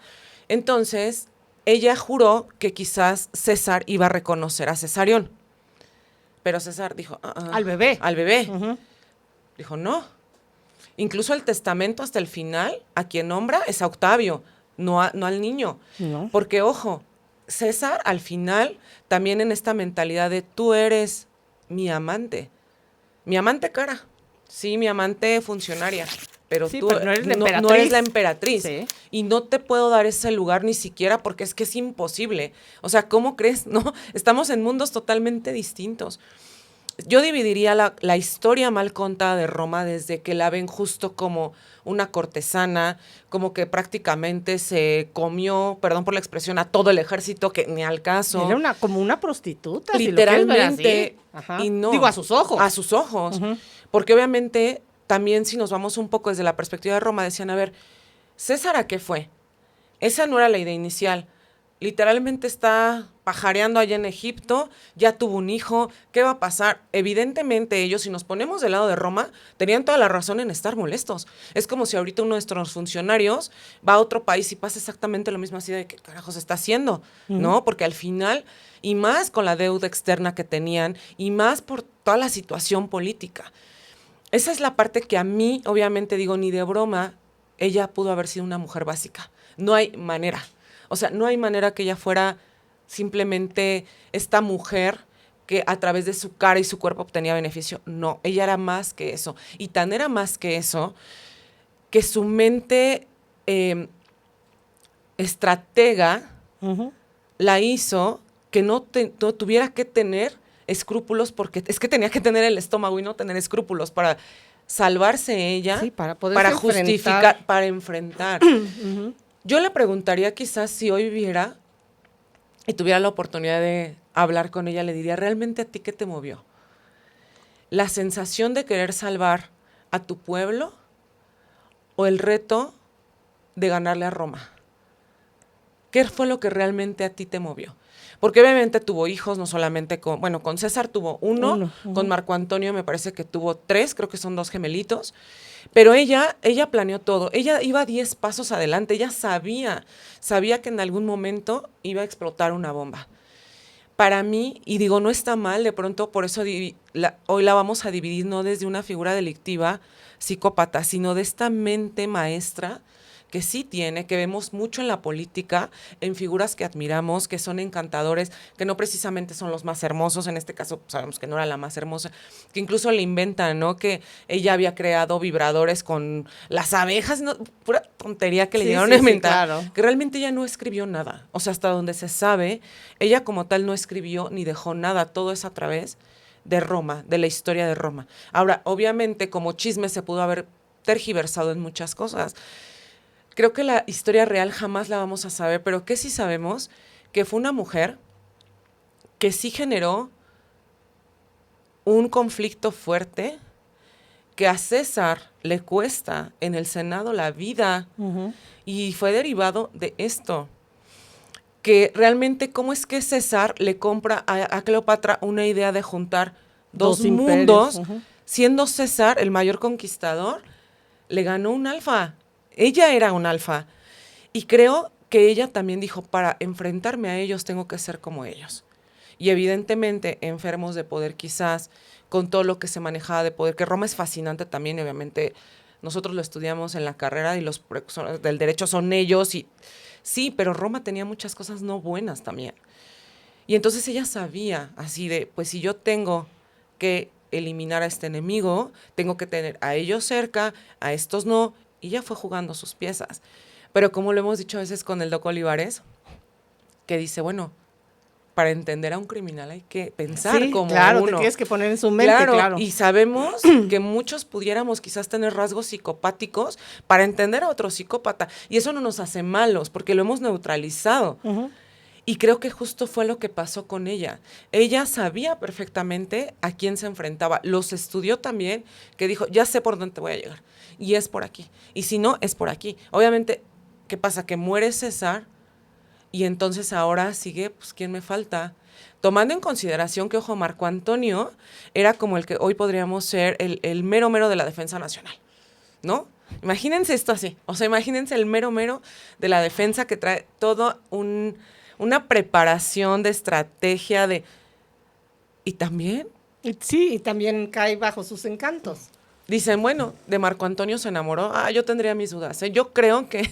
Entonces ella juró que quizás César iba a reconocer a Cesarión, pero César dijo, Al bebé. al bebé. Ujú. Dijo, no. Incluso el testamento hasta el final, a quien nombra es a Octavio, no al niño. No. Porque, ojo, César al final también en esta mentalidad de tú eres mi amante cara, sí, mi amante funcionaria, pero Sí, tú pero no eres la no emperatriz. eres la emperatriz. Sí. Y no te puedo dar ese lugar ni siquiera porque es que es imposible. O sea, ¿cómo crees? No, estamos en mundos totalmente distintos. Yo dividiría la historia mal contada de Roma desde que la ven justo como una cortesana, como que prácticamente se comió, perdón por la expresión, a todo el ejército, que ni al caso. Era como una prostituta. si lo quieres ver Literalmente. así. Ajá. Y no. Digo, a sus ojos. A sus ojos. Porque obviamente también si nos vamos un poco desde la perspectiva de Roma, decían, a ver, ¿César a qué fue? Esa no era la idea inicial. Literalmente está pajareando allá en Egipto, ya tuvo un hijo, ¿qué va a pasar? Evidentemente ellos, si nos ponemos del lado de Roma, tenían toda la razón en estar molestos. Es como si ahorita uno de nuestros funcionarios va a otro país y pasa exactamente lo mismo así de ¿qué carajos está haciendo? ¿No? Porque al final, y más con la deuda externa que tenían, y más por toda la situación política. Esa es la parte que a mí, obviamente digo, ni de broma, ella pudo haber sido una mujer básica. No hay manera. O sea, no hay manera que ella fuera simplemente esta mujer que a través de su cara y su cuerpo obtenía beneficio. No, ella era más que eso. Y tan era más que eso, que su mente estratega la hizo que no tuviera que tener escrúpulos, porque es que tenía que tener el estómago y no tener escrúpulos para salvarse ella, Sí, para justificar, para enfrentar. Yo le preguntaría quizás si hoy viviera y tuviera la oportunidad de hablar con ella, le diría, ¿realmente a ti qué te movió? ¿La sensación de querer salvar a tu pueblo o el reto de ganarle a Roma? ¿Qué fue lo que realmente a ti te movió? Porque obviamente tuvo hijos, no solamente con César tuvo uno. Con Marco Antonio me parece que tuvo 3, creo que son 2 gemelitos, pero ella planeó todo, ella iba 10 pasos adelante, ella sabía que en algún momento iba a explotar una bomba. Para mí, y digo, no está mal, de pronto por eso hoy la vamos a dividir no desde una figura delictiva, psicópata, sino de esta mente maestra que sí tiene, que vemos mucho en la política, en figuras que admiramos, que son encantadores, que no precisamente son los más hermosos, en este caso sabemos que no era la más hermosa, que incluso le inventan, ¿no? Que ella había creado vibradores con las abejas, ¿no? Pura tontería que le llegaron a inventar, claro. Que realmente ella no escribió nada, o sea, hasta donde se sabe, ella como tal no escribió ni dejó nada, todo es a través de Roma, de la historia de Roma. Ahora, obviamente, como chisme se pudo haber tergiversado en muchas cosas. Creo que la historia real jamás la vamos a saber, pero que sí sabemos que fue una mujer que sí generó un conflicto fuerte, que a César le cuesta en el Senado la vida, y fue derivado de esto. Que realmente, ¿cómo es que César le compra a Cleopatra una idea de juntar dos mundos? Siendo César el mayor conquistador, le ganó un alfa. Ella era un alfa. Y creo que ella también dijo, para enfrentarme a ellos tengo que ser como ellos. Y evidentemente, enfermos de poder quizás, con todo lo que se manejaba de poder, que Roma es fascinante también, obviamente, nosotros lo estudiamos en la carrera y los precursores del derecho son ellos, y sí, pero Roma tenía muchas cosas no buenas también. Y entonces ella sabía, así de, pues si yo tengo que eliminar a este enemigo, tengo que tener a ellos cerca, a estos no, y ya fue jugando sus piezas. Pero como lo hemos dicho a veces con el Doc Olivares, que dice, bueno, para entender a un criminal hay que pensar como claro, uno. te tienes que poner en su mente, claro. Y sabemos que muchos pudiéramos quizás tener rasgos psicopáticos para entender a otro psicópata. Y eso no nos hace malos, porque lo hemos neutralizado. Y creo que justo fue lo que pasó con ella. Ella sabía perfectamente a quién se enfrentaba. Los estudió también, que dijo, ya sé por dónde voy a llegar. Y es por aquí. Y si no, es por aquí. Obviamente, ¿qué pasa? Que muere César y entonces ahora sigue, pues, ¿quién me falta? Tomando en consideración que, ojo, Marco Antonio era como el que hoy podríamos ser el mero mero de la defensa nacional, ¿no? Imagínense esto así. O sea, imagínense el mero mero de la defensa que trae todo una preparación de estrategia y también Sí, y también cae bajo sus encantos. dicen, bueno, de Marco Antonio se enamoró. Yo tendría mis dudas. Yo creo que,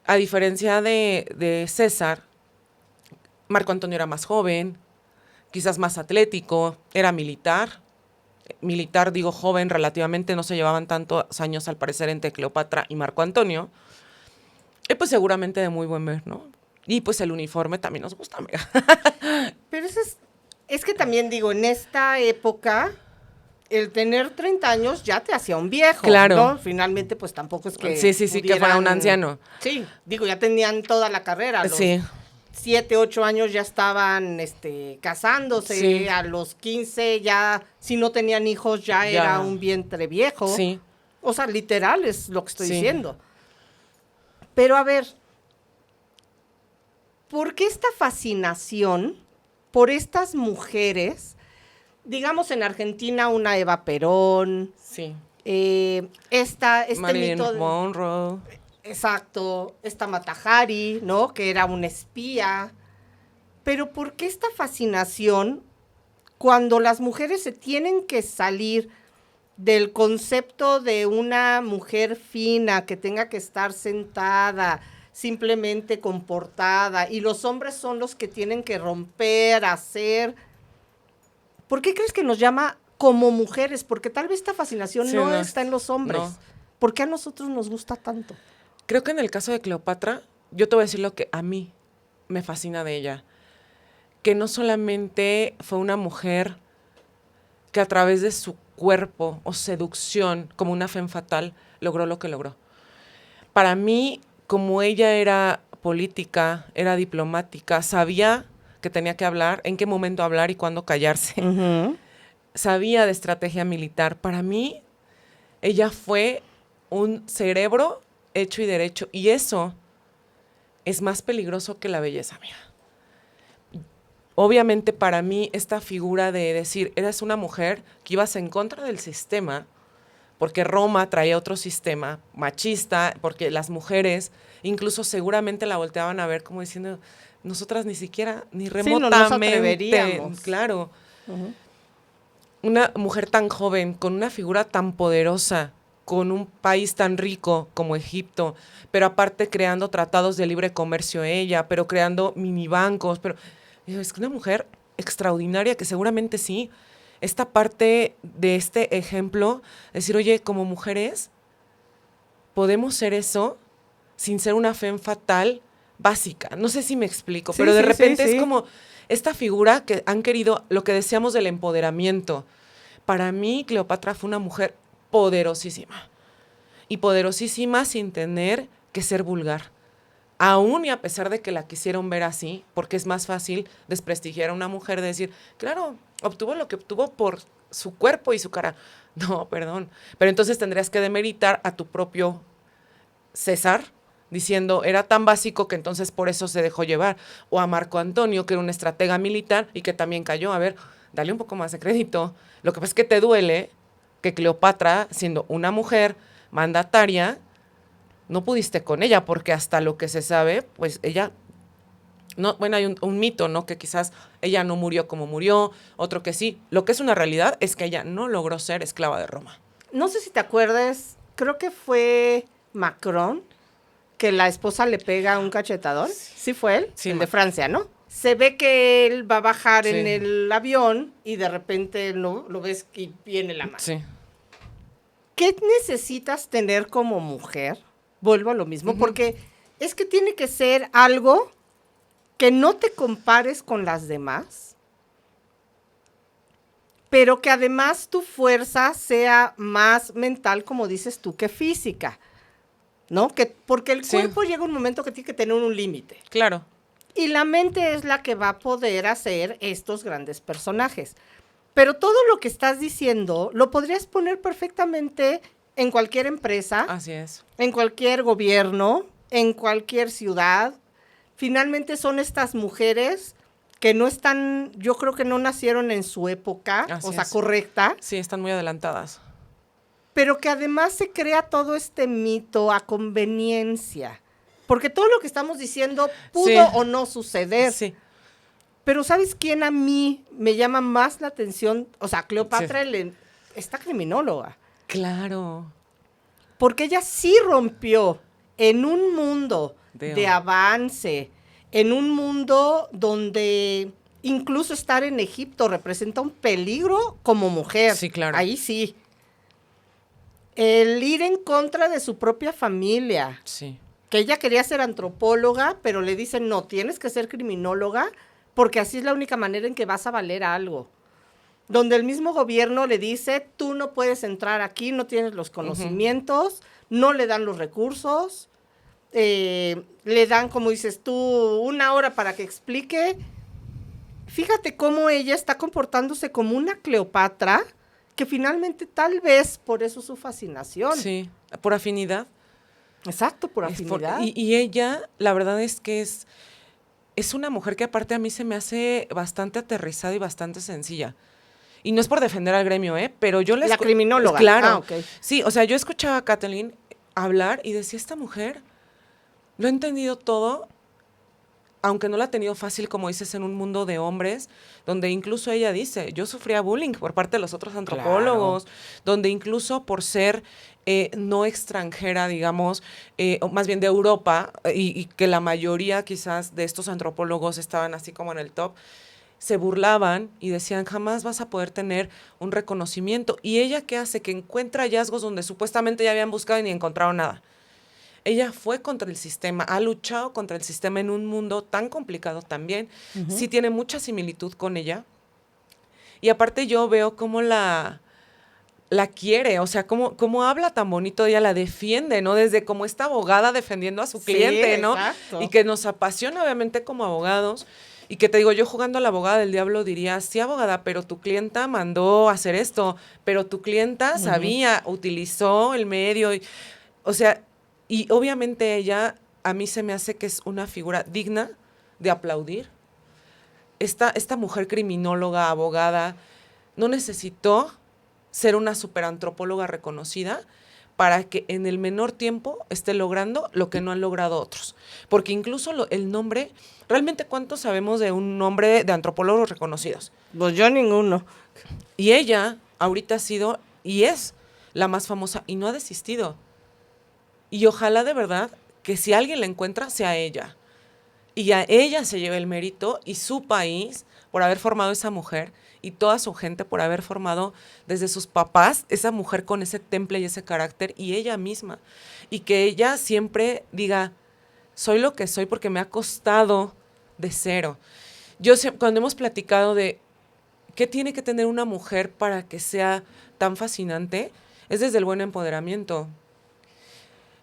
a diferencia de César, Marco Antonio era más joven, quizás más atlético, era militar. Militar, digo joven, relativamente no se llevaban tantos años al parecer entre Cleopatra y Marco Antonio. Y pues seguramente de muy buen ver, ¿no? Y pues el uniforme también nos gusta, amiga. Pero eso es que también digo, en esta época, el tener 30 años ya te hacía un viejo, claro, ¿no? Finalmente, pues tampoco es que sí, que fuera un anciano. Sí, digo, ya tenían toda la carrera. Los 7, 8 años ya estaban casándose, sí. A los 15 ya, si no tenían hijos, ya era un vientre viejo. Sí. O sea, literal es lo que estoy diciendo. Pero a ver, ¿por qué esta fascinación por estas mujeres? Digamos en Argentina una Eva Perón. Sí. Marilyn mito Monroe. Exacto, esta Mata Hari, ¿no? Que era una espía. Pero ¿por qué esta fascinación cuando las mujeres se tienen que salir del concepto de una mujer fina que tenga que estar sentada, simplemente comportada, y los hombres son los que tienen que romper, hacer? ¿Por qué crees que nos llama como mujeres? Porque tal vez esta fascinación Sí, no está en los hombres. no. ¿Por qué a nosotros nos gusta tanto? Creo que en el caso de Cleopatra, yo te voy a decir lo que a mí me fascina de ella. Que no solamente fue una mujer que a través de su cuerpo o seducción, como una femme fatale, logró lo que logró. Para mí, como ella era política, era diplomática, sabía que tenía que hablar, en qué momento hablar y cuándo callarse. Sabía de estrategia militar. Para mí, ella fue un cerebro hecho y derecho. Y eso es más peligroso que la belleza, amiga. Obviamente para mí esta figura de decir, eres una mujer que ibas en contra del sistema, porque Roma traía otro sistema machista, porque las mujeres incluso seguramente la volteaban a ver como diciendo, nosotras ni siquiera, ni remotamente, no nos atreveríamos. Claro. Una mujer tan joven, con una figura tan poderosa, con un país tan rico como Egipto, pero aparte creando tratados de libre comercio ella, pero creando minibancos, pero es una mujer extraordinaria que seguramente sí. Esta parte de este ejemplo, decir, oye, como mujeres, podemos ser eso sin ser una femme fatale básica. No sé si me explico, pero de repente es como esta figura que han querido, lo que decíamos del empoderamiento. Para mí, Cleopatra fue una mujer poderosísima. Y poderosísima sin tener que ser vulgar. Aún y a pesar de que la quisieron ver así, porque es más fácil desprestigiar a una mujer, de decir, claro, obtuvo lo que obtuvo por su cuerpo y su cara. No, perdón. Pero entonces tendrías que demeritar a tu propio César, diciendo, era tan básico que entonces por eso se dejó llevar. O a Marco Antonio, que era un estratega militar y que también cayó. A ver, dale un poco más de crédito. Lo que pasa es que te duele que Cleopatra, siendo una mujer mandataria, no pudiste con ella, porque hasta lo que se sabe, pues ella, no, bueno, hay un mito, ¿no? Que quizás ella no murió como murió, otro que sí. Lo que es una realidad es que ella no logró ser esclava de Roma. No sé si te acuerdas, creo que fue Macron, que la esposa le pega un cachetadón. ¿Sí fue él? Sí, el de Francia, ¿no? Se ve que él va a bajar en el avión y de repente lo ves y viene la mano. Sí. ¿Qué necesitas tener como mujer? Vuelvo a lo mismo, porque es que tiene que ser algo que no te compares con las demás, pero que además tu fuerza sea más mental, como dices tú, que física, ¿no? Porque el cuerpo llega un momento que tiene que tener un límite. Claro. Y la mente es la que va a poder hacer estos grandes personajes. Pero todo lo que estás diciendo lo podrías poner perfectamente en cualquier empresa. Así es. En cualquier gobierno, en cualquier ciudad. Finalmente son estas mujeres que no están, yo creo que no nacieron en su época, correcta. Sí, están muy adelantadas. Pero que además se crea todo este mito a conveniencia. Porque todo lo que estamos diciendo pudo o no suceder. Sí. Pero ¿sabes quién a mí me llama más la atención? O sea, Cleopatra, esta criminóloga. Claro. Porque ella sí rompió en un mundo de avance, en un mundo donde incluso estar en Egipto representa un peligro como mujer. Sí, claro. Ahí sí. El ir en contra de su propia familia. Sí. Que ella quería ser antropóloga, pero le dicen, no, tienes que ser criminóloga porque así es la única manera en que vas a valer algo. Donde el mismo gobierno le dice, tú no puedes entrar aquí, no tienes los conocimientos, no le dan los recursos, le dan, como dices tú, 1 hora para que explique. Fíjate cómo ella está comportándose como una Cleopatra, que finalmente tal vez por eso su fascinación. Sí, por afinidad. Exacto, por afinidad. Y ella, la verdad es que es una mujer que aparte a mí se me hace bastante aterrizada y bastante sencilla. Y no es por defender al gremio, pero yo la criminóloga. Claro. Okay. Sí, o sea, yo escuchaba a Kathleen hablar y decía, esta mujer lo ha entendido todo, aunque no la ha tenido fácil, como dices, en un mundo de hombres, donde incluso ella dice, yo sufría bullying por parte de los otros antropólogos, donde incluso por ser no extranjera, digamos, o más bien de Europa, y que la mayoría quizás de estos antropólogos estaban así como en el top, se burlaban y decían, jamás vas a poder tener un reconocimiento. ¿Y ella qué hace? Que encuentra hallazgos donde supuestamente ya habían buscado y ni encontraron nada. Ella fue contra el sistema, ha luchado contra el sistema en un mundo tan complicado también. Sí tiene mucha similitud con ella. Y aparte yo veo cómo la quiere, o sea, cómo habla tan bonito, ella la defiende, ¿no? Desde como esta abogada defendiendo a su cliente, ¿no? Exacto. Y que nos apasiona obviamente como abogados. Y que te digo, yo jugando a la abogada del diablo diría, sí, abogada, pero tu clienta mandó a hacer esto, pero tu clienta sabía, utilizó el medio, o sea, y obviamente ella, a mí se me hace que es una figura digna de aplaudir. Esta mujer criminóloga, abogada, no necesitó ser una superantropóloga reconocida para que en el menor tiempo esté logrando lo que no han logrado otros. Porque incluso el nombre, ¿realmente cuántos sabemos de un nombre de antropólogos reconocidos? Pues yo ninguno. Y ella ahorita ha sido y es la más famosa y no ha desistido. Y ojalá de verdad que si alguien la encuentra sea ella. Y a ella se lleve el mérito y su país por haber formado esa mujer y toda su gente por haber formado desde sus papás esa mujer con ese temple y ese carácter y ella misma. Y que ella siempre diga, soy lo que soy porque me ha costado de cero. Cuando hemos platicado de qué tiene que tener una mujer para que sea tan fascinante, es desde el buen empoderamiento.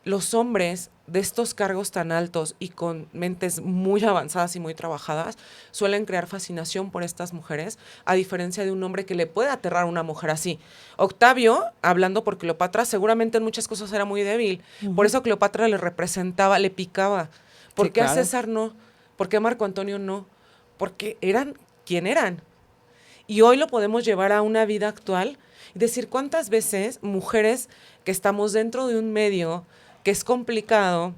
Los hombres de estos cargos tan altos y con mentes muy avanzadas y muy trabajadas suelen crear fascinación por estas mujeres, a diferencia de un hombre que le puede aterrar a una mujer así. Octavio, hablando por Cleopatra, seguramente en muchas cosas era muy débil. Por eso Cleopatra le representaba, le picaba. ¿Por qué a César no? ¿Por qué a Marco Antonio no? Porque eran quien eran. Y hoy lo podemos llevar a una vida actual y decir cuántas veces mujeres que estamos dentro de un medio que es complicado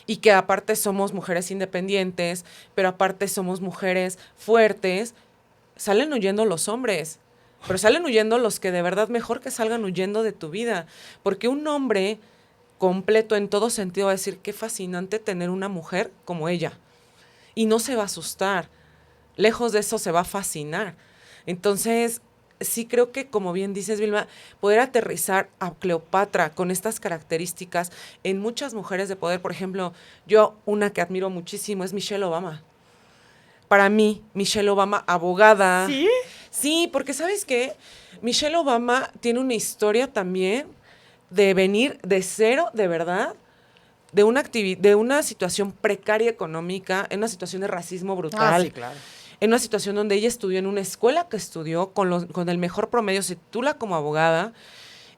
y que aparte somos mujeres independientes, pero aparte somos mujeres fuertes, salen huyendo los hombres, pero salen huyendo los que de verdad mejor que salgan huyendo de tu vida, porque un hombre completo en todo sentido va a decir qué fascinante tener una mujer como ella y no se va a asustar, lejos de eso se va a fascinar. Entonces, sí creo que, como bien dices, Vilma, poder aterrizar a Cleopatra con estas características en muchas mujeres de poder. Por ejemplo, yo una que admiro muchísimo es Michelle Obama. Para mí, Michelle Obama, abogada. ¿Sí? Sí, porque ¿sabes qué? Michelle Obama tiene una historia también de venir de cero, de verdad, de una situación precaria económica, en una situación de racismo brutal. Sí, claro. En una situación donde ella estudió en una escuela que estudió con el mejor promedio, se titula como abogada,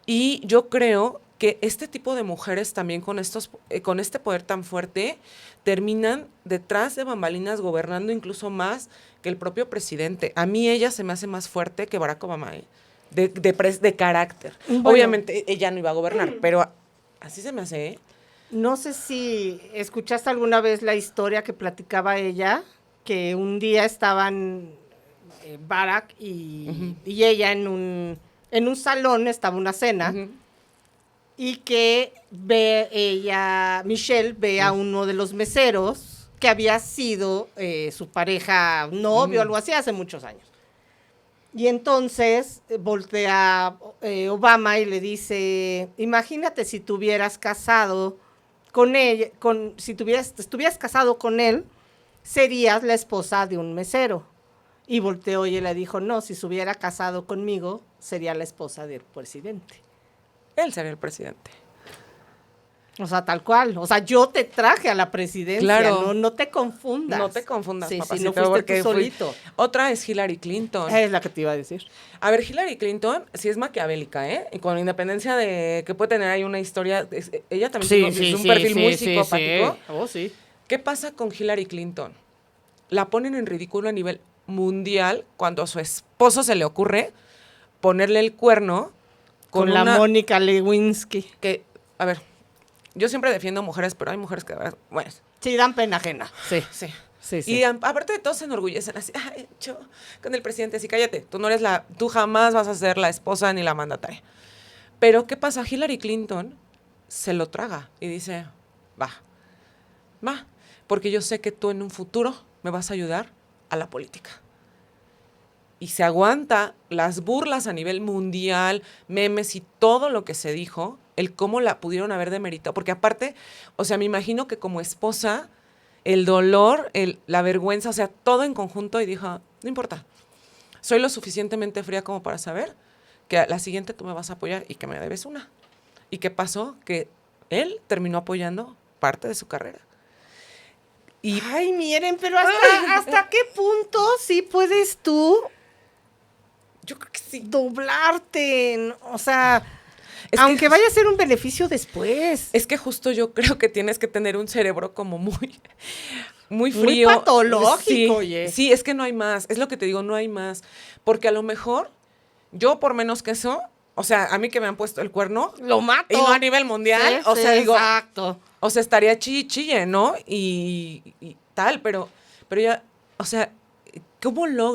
y yo creo que este tipo de mujeres también con este poder tan fuerte terminan detrás de bambalinas gobernando incluso más que el propio presidente. A mí ella se me hace más fuerte que Barack Obama, de carácter. Bueno. Obviamente ella no iba a gobernar, pero así se me hace, ¿eh? No sé si escuchaste alguna vez la historia que platicaba ella, que un día estaban Barack y ella en un salón, estaba una cena, y que Michelle ve a uno de los meseros que había sido su pareja, novio, algo así, hace muchos años. Y entonces voltea Obama y le dice, imagínate si te hubieras casado con ella, si estuvieras casado con él, serías la esposa de un mesero. Y volteó y le dijo, no, si se hubiera casado conmigo, sería la esposa del presidente. Él sería el presidente. O sea, tal cual. O sea, yo te traje a la presidencia. Claro. No te confundas. No te confundas, sí, papacito, sí, no fuiste porque tú solito. Otra es Hillary Clinton. Es la que te iba a decir. A ver, Hillary Clinton sí es maquiavélica, ¿eh? Y con independencia de que puede tener ahí una historia, ella también es un perfil muy psicopático. Sí. Oh, sí. ¿Qué pasa con Hillary Clinton? La ponen en ridículo a nivel mundial cuando a su esposo se le ocurre ponerle el cuerno con la Mónica Lewinsky. Que, a ver, yo siempre defiendo mujeres, pero hay mujeres que, bueno. Sí, dan pena ajena. Sí. Sí. Y aparte de todo se enorgullecen así, yo con el presidente, así cállate, tú jamás vas a ser la esposa ni la mandataria. Pero ¿qué pasa? Hillary Clinton se lo traga y dice, va, porque yo sé que tú en un futuro me vas a ayudar a la política. Y se aguanta las burlas a nivel mundial, memes y todo lo que se dijo, el cómo la pudieron haber demeritado. Porque aparte, o sea, me imagino que como esposa, el dolor, la vergüenza, o sea, todo en conjunto, y dijo, no importa, soy lo suficientemente fría como para saber que a la siguiente tú me vas a apoyar y que me debes una. ¿Y qué pasó? Que él terminó apoyando parte de su carrera. Y, ay, miren, pero ¿hasta qué punto sí puedes tú? Yo creo que sí. Doblarte, o sea, aunque vaya a ser un beneficio después. Es que justo yo creo que tienes que tener un cerebro como muy frío. Muy patológico, sí, oye. Sí, es que no hay más. Es lo que te digo, no hay más. Porque a lo mejor, yo por menos que eso, o sea, a mí que me han puesto el cuerno. Lo mato. Y no a nivel mundial. O sea, digo. Exacto. O sea, estaría chille, ¿no? Y tal, pero ya, o sea, ¿cómo lo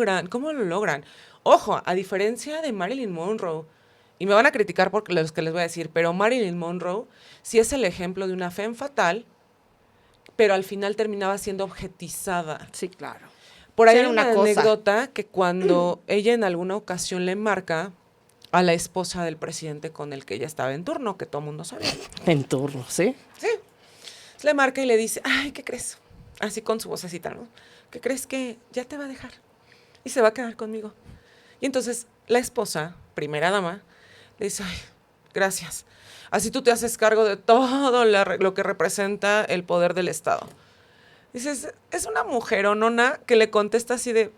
logran? Ojo, a diferencia de Marilyn Monroe, y me van a criticar por los que les voy a decir, pero Marilyn Monroe sí es el ejemplo de una femme fatal, pero al final terminaba siendo objetizada. Sí, claro. Por ahí hay una anécdota que cuando ella en alguna ocasión le marca a la esposa del presidente con el que ella estaba en turno, que todo el mundo sabía. En turno, ¿sí? Sí. Le marca y le dice, ay, ¿qué crees? Así con su vocecita, ¿no? ¿Qué crees que ya te va a dejar? Y se va a quedar conmigo. Y entonces la esposa, primera dama, le dice, ay, gracias. Así tú te haces cargo de todo lo que representa el poder del Estado. Dices, es una mujeronona que le contesta así de,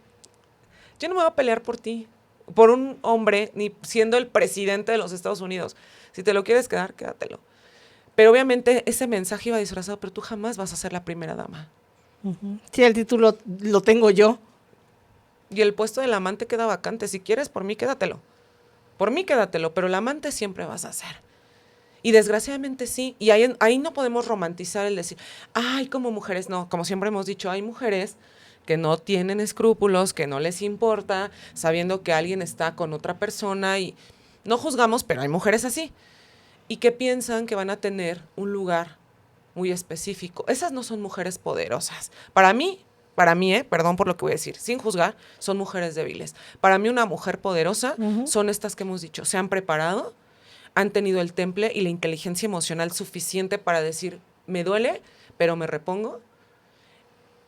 yo no me voy a pelear por ti, por un hombre, ni siendo el presidente de los Estados Unidos. Si te lo quieres quedar, quédatelo. Pero obviamente ese mensaje iba disfrazado, pero tú jamás vas a ser la primera dama. Uh-huh. Sí, el título lo tengo yo. Y el puesto del amante queda vacante. Si quieres, por mí, quédatelo. Por mí, quédatelo, pero el amante siempre vas a ser. Y desgraciadamente sí. Y ahí no podemos romantizar el decir, ay, como mujeres, no. Como siempre hemos dicho, hay mujeres que no tienen escrúpulos, que no les importa, sabiendo que alguien está con otra persona y no juzgamos, pero hay mujeres así. Y que piensan que van a tener un lugar muy específico. Esas no son mujeres poderosas. Para mí, perdón por lo que voy a decir, sin juzgar, son mujeres débiles. Para mí una mujer poderosa son estas que hemos dicho, se han preparado, han tenido el temple y la inteligencia emocional suficiente para decir, me duele, pero me repongo.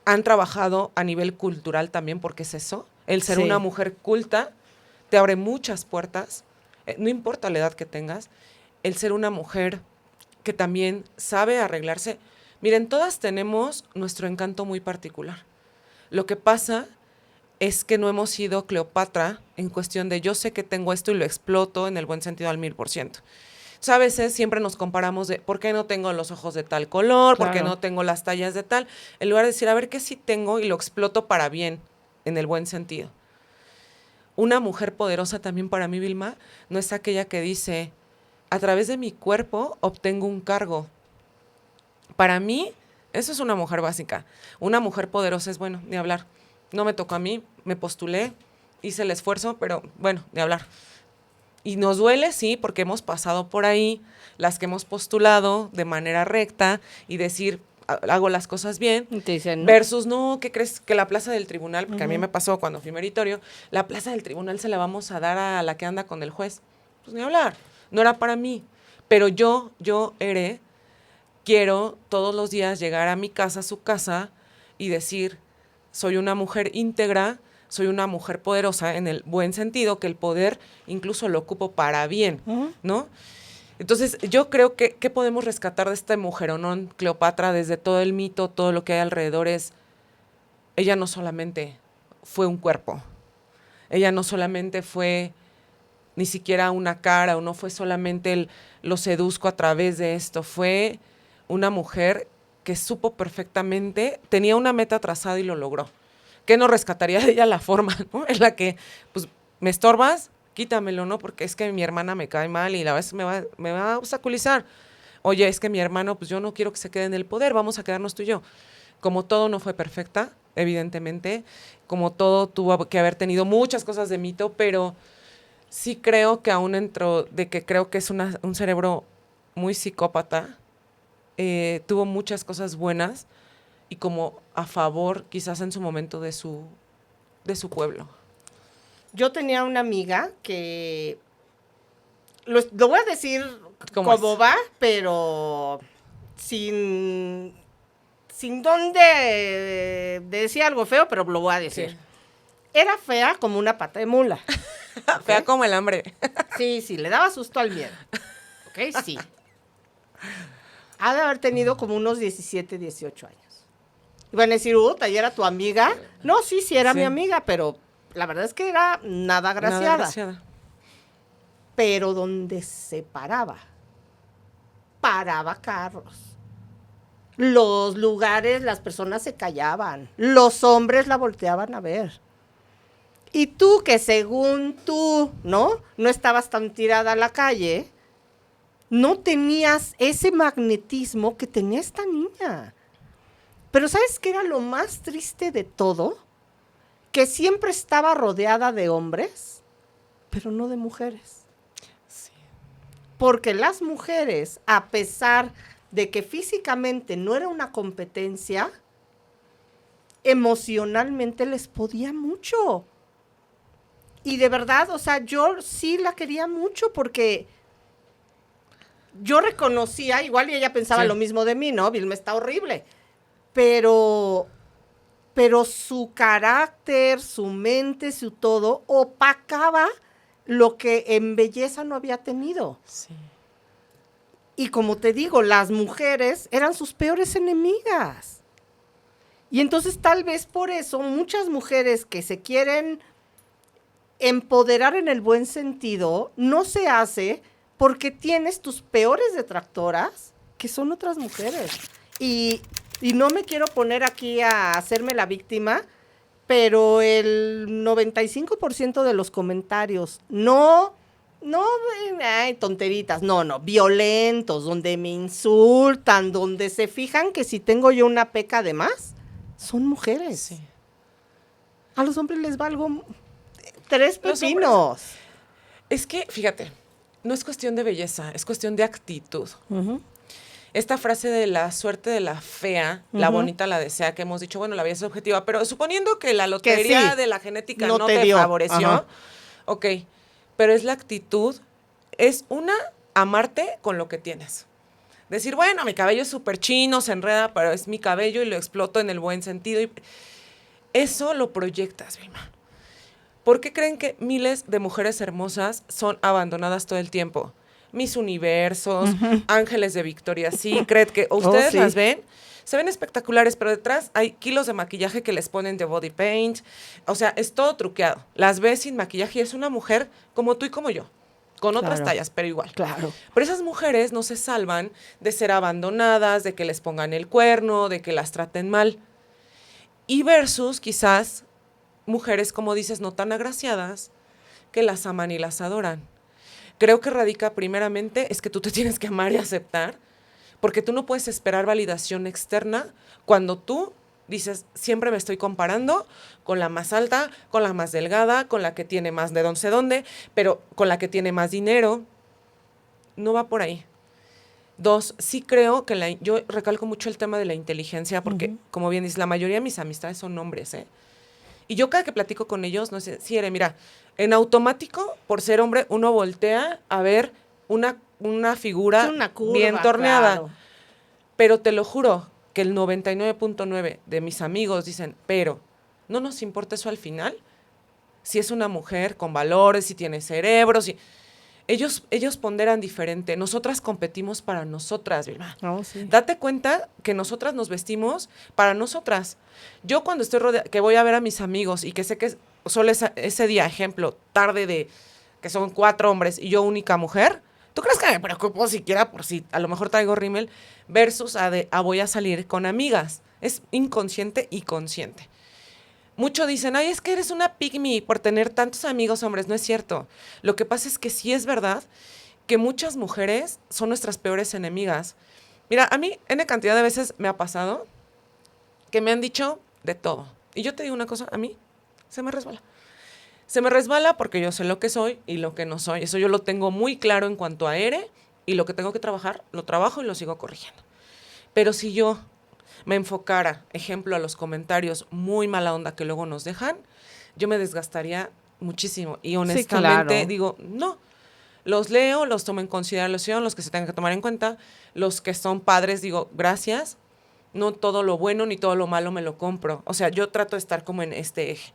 Han trabajado a nivel cultural también, porque es eso. El ser una mujer culta te abre muchas puertas, no importa la edad que tengas. El ser una mujer que también sabe arreglarse. Miren, todas tenemos nuestro encanto muy particular. Lo que pasa es que no hemos sido Cleopatra en cuestión de yo sé que tengo esto y lo exploto en el buen sentido al 1000%. O sea, a veces siempre nos comparamos de ¿por qué no tengo los ojos de tal color? Claro. ¿Por qué no tengo las tallas de tal? En lugar de decir, a ver qué sí tengo y lo exploto para bien, en el buen sentido. Una mujer poderosa también para mí, Vilma, no es aquella que dice, a través de mi cuerpo obtengo un cargo. Para mí, eso es una mujer básica. Una mujer poderosa es, bueno, ni hablar. No me tocó a mí, me postulé, hice el esfuerzo, pero bueno, ni hablar. Y nos duele, sí, porque hemos pasado por ahí, las que hemos postulado de manera recta y decir, hago las cosas bien, dicen, ¿no? Versus, no, ¿qué crees? Que la plaza del tribunal, porque a mí me pasó cuando fui meritorio, la plaza del tribunal se la vamos a dar a la que anda con el juez. Pues ni hablar. No era para mí, pero yo, quiero todos los días llegar a mi casa, a su casa, y decir, soy una mujer íntegra, soy una mujer poderosa, en el buen sentido, que el poder incluso lo ocupo para bien, ¿no? Entonces, yo creo que, ¿qué podemos rescatar de esta mujeronón Cleopatra desde todo el mito, todo lo que hay alrededor? Es, ella no solamente fue un cuerpo, ella no solamente fue ni siquiera una cara, o no fue solamente lo seduzco a través de esto, fue una mujer que supo perfectamente, tenía una meta trazada y lo logró. ¿Qué no rescataría de ella la forma, ¿no? En la que, pues, me estorbas, quítamelo, ¿no? Porque es que mi hermana me cae mal y la vez me va a obstaculizar. Oye, es que mi hermano, pues yo no quiero que se quede en el poder, vamos a quedarnos tú y yo. Como todo no fue perfecta, evidentemente, como todo tuvo que haber tenido muchas cosas de mito, pero sí creo que aún dentro de que creo que es un cerebro muy psicópata, tuvo muchas cosas buenas y como a favor quizás en su momento de su de su pueblo? Yo tenía una amiga que, lo voy a decir como va, pero sin don de decir algo feo, pero lo voy a decir. Sí. Era fea como una pata de mula. ¿Okay? Fea como el hambre. Sí, le daba susto al miedo. ¿Ok? Sí. Ha de haber tenido como unos 17, 18 años. Iban a decir, ¿y era tu amiga? No, sí, era mi amiga, pero la verdad es que era nada agraciada. Pero donde se paraba carros. Los lugares, las personas se callaban. Los hombres la volteaban a ver. Y tú, que según tú, ¿no estabas tan tirada a la calle, no tenías ese magnetismo que tenía esta niña. Pero ¿sabes qué era lo más triste de todo? Que siempre estaba rodeada de hombres, pero no de mujeres. Sí. Porque las mujeres, a pesar de que físicamente no era una competencia, emocionalmente les podía mucho. Y de verdad, o sea, yo sí la quería mucho porque yo reconocía, igual y ella pensaba lo mismo de mí, ¿no? Vilma está horrible. Pero su carácter, su mente, su todo, opacaba lo que en belleza no había tenido. Sí. Y como te digo, las mujeres eran sus peores enemigas. Y entonces tal vez por eso muchas mujeres que se quieren empoderar en el buen sentido, no se hace porque tienes tus peores detractoras, que son otras mujeres. Y no me quiero poner aquí a hacerme la víctima, pero el 95% de los comentarios, tonteritas, violentos, donde me insultan, donde se fijan que si tengo yo una peca de más, son mujeres. Sí. A los hombres les valgo 3 pepinos. Es que, fíjate, no es cuestión de belleza, es cuestión de actitud. Uh-huh. Esta frase de la suerte de la fea, la bonita la desea, que hemos dicho, bueno, la belleza es objetiva, pero suponiendo que la lotería de la genética no te favoreció, ok, pero es la actitud, es amarte con lo que tienes. Decir, bueno, mi cabello es súper chino, se enreda, pero es mi cabello y lo exploto en el buen sentido. Y eso lo proyectas, Vilma. ¿Por qué creen que miles de mujeres hermosas son abandonadas todo el tiempo? Miss Universos, Ángeles de Victoria's Secret, que ustedes las ven, se ven espectaculares, pero detrás hay kilos de maquillaje que les ponen de body paint. O sea, es todo truqueado. Las ves sin maquillaje y es una mujer como tú y como yo, con otras tallas, pero igual. Claro. Pero esas mujeres no se salvan de ser abandonadas, de que les pongan el cuerno, de que las traten mal. Y versus, quizás, mujeres, como dices, no tan agraciadas, que las aman y las adoran. Creo que radica primeramente es que tú te tienes que amar y aceptar, porque tú no puedes esperar validación externa cuando tú dices, siempre me estoy comparando con la más alta, con la más delgada, con la que tiene más de no sé dónde, pero con la que tiene más dinero. No va por ahí. 2, sí creo que yo recalco mucho el tema de la inteligencia, porque, como bien dices, la mayoría de mis amistades son hombres, ¿eh? Y yo cada que platico con ellos, no sé, mira, en automático, por ser hombre, uno voltea a ver una figura una curva, bien torneada. Claro. Pero te lo juro que el 99.9 de mis amigos dicen, pero no nos importa eso al final, si es una mujer con valores, si tiene cerebro, si... Ellos ponderan diferente. Nosotras competimos para nosotras, Vilma. Oh, sí. Date cuenta que nosotras nos vestimos para nosotras. Yo cuando estoy que voy a ver a mis amigos y que sé que solo ese día, ejemplo, tarde de que son 4 hombres y yo única mujer, ¿tú crees que me preocupo siquiera por si a lo mejor traigo rímel versus voy a salir con amigas? Es inconsciente y consciente. Muchos dicen, ay, es que eres una pygmy por tener tantos amigos hombres. No es cierto. Lo que pasa es que sí es verdad que muchas mujeres son nuestras peores enemigas. Mira, a mí, N cantidad de veces me ha pasado que me han dicho de todo. Y yo te digo una cosa, a mí se me resbala. Se me resbala porque yo sé lo que soy y lo que no soy. Eso yo lo tengo muy claro en cuanto a ERE y lo que tengo que trabajar, lo trabajo y lo sigo corrigiendo. Pero si yo me enfocara, ejemplo, a los comentarios muy mala onda que luego nos dejan, yo me desgastaría muchísimo. Y honestamente claro. digo, no. Los leo, los tomo en consideración, los que se tengan que tomar en cuenta, los que son padres, digo, gracias. No todo lo bueno ni todo lo malo me lo compro. O sea, yo trato de estar como en este eje.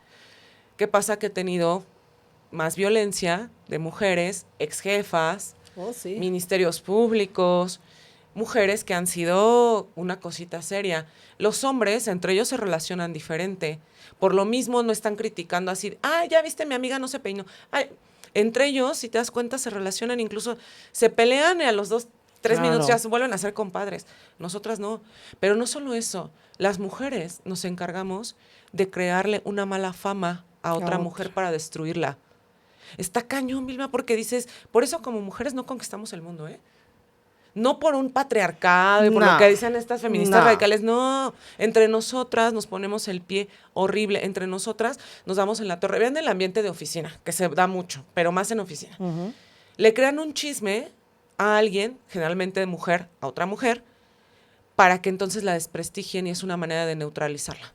¿Qué pasa? Que he tenido más violencia de mujeres, ex jefas, Sí. ministerios públicos, mujeres que han sido una cosita seria. Los hombres, entre ellos se relacionan diferente. Por lo mismo no están criticando así, ya viste, mi amiga no se peinó. Ay, entre ellos, si te das cuenta, se relacionan, incluso se pelean y a los 2-3 minutos ya se vuelven a ser compadres. Nosotras no. Pero no solo eso, las mujeres nos encargamos de crearle una mala fama a otra mujer para destruirla. Está cañón, Vilma, porque dices, por eso como mujeres no conquistamos el mundo, ¿eh? No por un patriarcado y por lo que dicen estas feministas radicales, no. Entre nosotras nos ponemos el pie horrible, entre nosotras nos damos en la torre. Vean el ambiente de oficina, que se da mucho, pero más en oficina. Uh-huh. Le crean un chisme a alguien, generalmente de mujer, a otra mujer, para que entonces la desprestigien y es una manera de neutralizarla.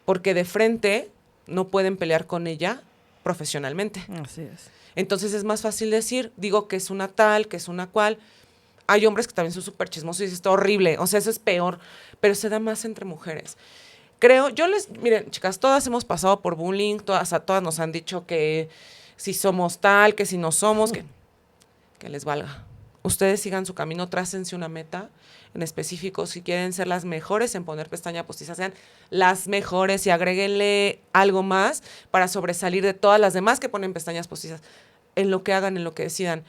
Porque de frente no pueden pelear con ella profesionalmente. Así es. Entonces es más fácil decir, digo que es una tal, que es una cual. Hay hombres que también son súper chismosos y dices, está horrible, o sea, eso es peor, pero se da más entre mujeres. Creo, miren, chicas, todas hemos pasado por bullying, todas nos han dicho que si somos tal, que si no somos, que les valga. Ustedes sigan su camino, trácense una meta en específico. Si quieren ser las mejores en poner pestaña postiza, sean las mejores y agréguenle algo más para sobresalir de todas las demás que ponen pestañas postizas. En lo que hagan, en lo que decidan.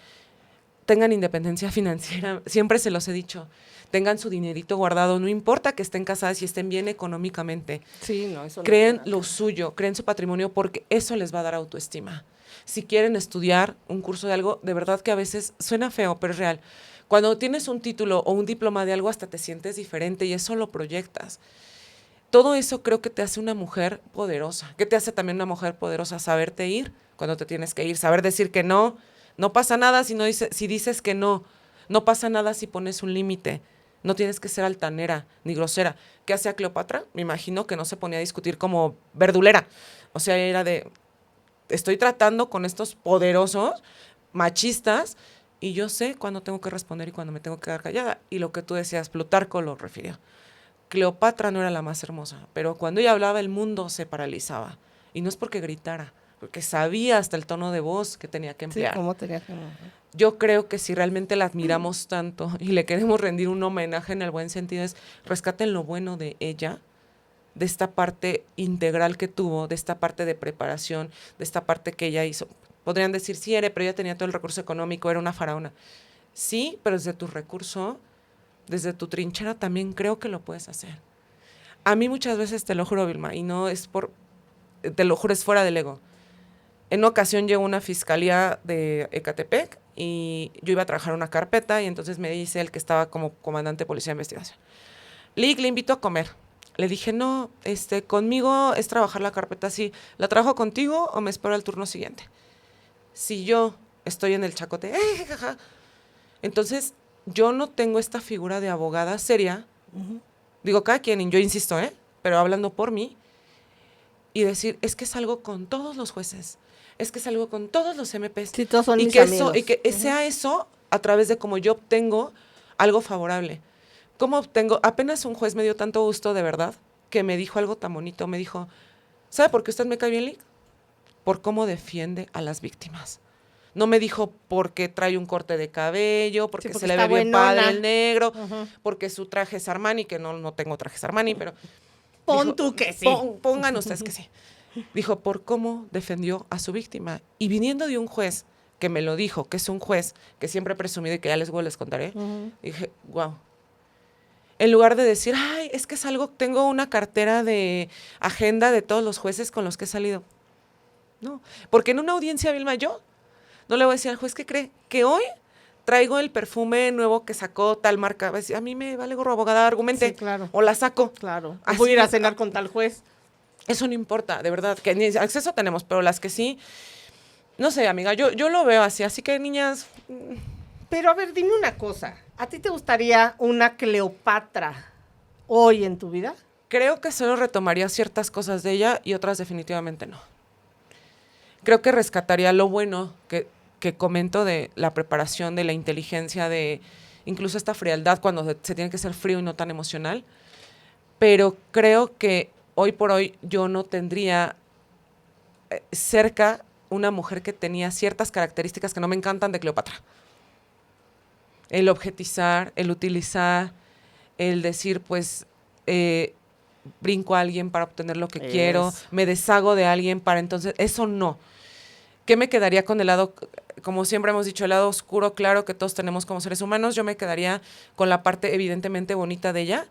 Tengan independencia financiera, siempre se los he dicho. Tengan su dinerito guardado, no importa que estén casadas y estén bien económicamente. Sí, no, eso creen no lo suyo, creen su patrimonio, porque eso les va a dar autoestima. Si quieren estudiar un curso de algo, de verdad que a veces suena feo, pero es real. Cuando tienes un título o un diploma de algo, hasta te sientes diferente y eso lo proyectas. Todo eso creo que te hace una mujer poderosa. ¿Qué te hace también una mujer poderosa? Saberte ir cuando te tienes que ir, saber decir que no. No pasa nada si dices que no. No pasa nada si pones un límite. No tienes que ser altanera ni grosera. ¿Qué hacía Cleopatra? Me imagino que no se ponía a discutir como verdulera. O sea, era de, estoy tratando con estos poderosos machistas y yo sé cuándo tengo que responder y cuándo me tengo que quedar callada. Y lo que tú decías, Plutarco lo refirió. Cleopatra no era la más hermosa, pero cuando ella hablaba el mundo se paralizaba. Y no es porque gritara, porque sabía hasta el tono de voz que tenía que emplear. Sí, cómo tenía que... Yo creo que si realmente la admiramos tanto y le queremos rendir un homenaje en el buen sentido, es rescaten lo bueno de ella, de esta parte integral que tuvo, de esta parte de preparación, de esta parte que ella hizo. Podrían decir, sí, pero ella tenía todo el recurso económico, era una faraona. Sí, pero desde tu recurso, desde tu trinchera también creo que lo puedes hacer. A mí muchas veces, te lo juro, Vilma, y no es te lo juro, es fuera del ego. En una ocasión llegó una fiscalía de Ecatepec y yo iba a trabajar una carpeta y entonces me dice el que estaba como comandante de policía de investigación, Lick, le invito a comer. Le dije, no, conmigo es trabajar la carpeta así. ¿La trabajo contigo o me espero al turno siguiente? Si yo estoy en el chacote, jaja. Entonces yo no tengo esta figura de abogada seria. Uh-huh. Digo, cada quien, yo insisto, pero hablando por mí, y decir, es que es algo con todos los jueces, es que es algo con todos los MPs. Sí, todos son y mis que amigos. Y que sea eso a través de cómo yo obtengo algo favorable. ¿Cómo obtengo? Apenas un juez me dio tanto gusto, de verdad, que me dijo algo tan bonito. Me dijo, ¿sabe por qué usted me cae bien, Lick? Por cómo defiende a las víctimas. No me dijo porque trae un corte de cabello, porque se le ve bien padre el negro, uh-huh, porque su traje es Armani, que no tengo trajes Armani, pero... Pon tú que sí. Pongan ustedes que sí. Dijo, por cómo defendió a su víctima. Y viniendo de un juez que me lo dijo, que es un juez que siempre he presumido y que ya les contaré, uh-huh, dije, wow. En lugar de decir, ay, es que es algo, tengo una cartera de agenda de todos los jueces con los que he salido. No, porque en una audiencia, Vilma, yo no le voy a decir al juez, ¿qué cree? Que hoy traigo el perfume nuevo que sacó tal marca. A mí me vale gorro, abogada, argumente. Sí, claro. O la saco. Claro. Voy a ir a cenar con tal juez. Eso no importa, de verdad, que ni acceso tenemos, pero las que sí, no sé, amiga, yo lo veo así que niñas... Pero a ver, dime una cosa, ¿a ti te gustaría una Cleopatra hoy en tu vida? Creo que solo retomaría ciertas cosas de ella y otras definitivamente no. creo que rescataría lo bueno que comento de la preparación, de la inteligencia, de incluso esta frialdad cuando se tiene que ser frío y no tan emocional. Pero creo que hoy por hoy yo no tendría cerca una mujer que tenía ciertas características que no me encantan de Cleopatra. El objetizar, el utilizar, el decir, pues, brinco a alguien para obtener lo que quiero, me deshago de alguien para entonces, eso no. ¿Qué me quedaría con el lado, como siempre hemos dicho, el lado oscuro, claro, que todos tenemos como seres humanos? Yo me quedaría con la parte evidentemente bonita de ella,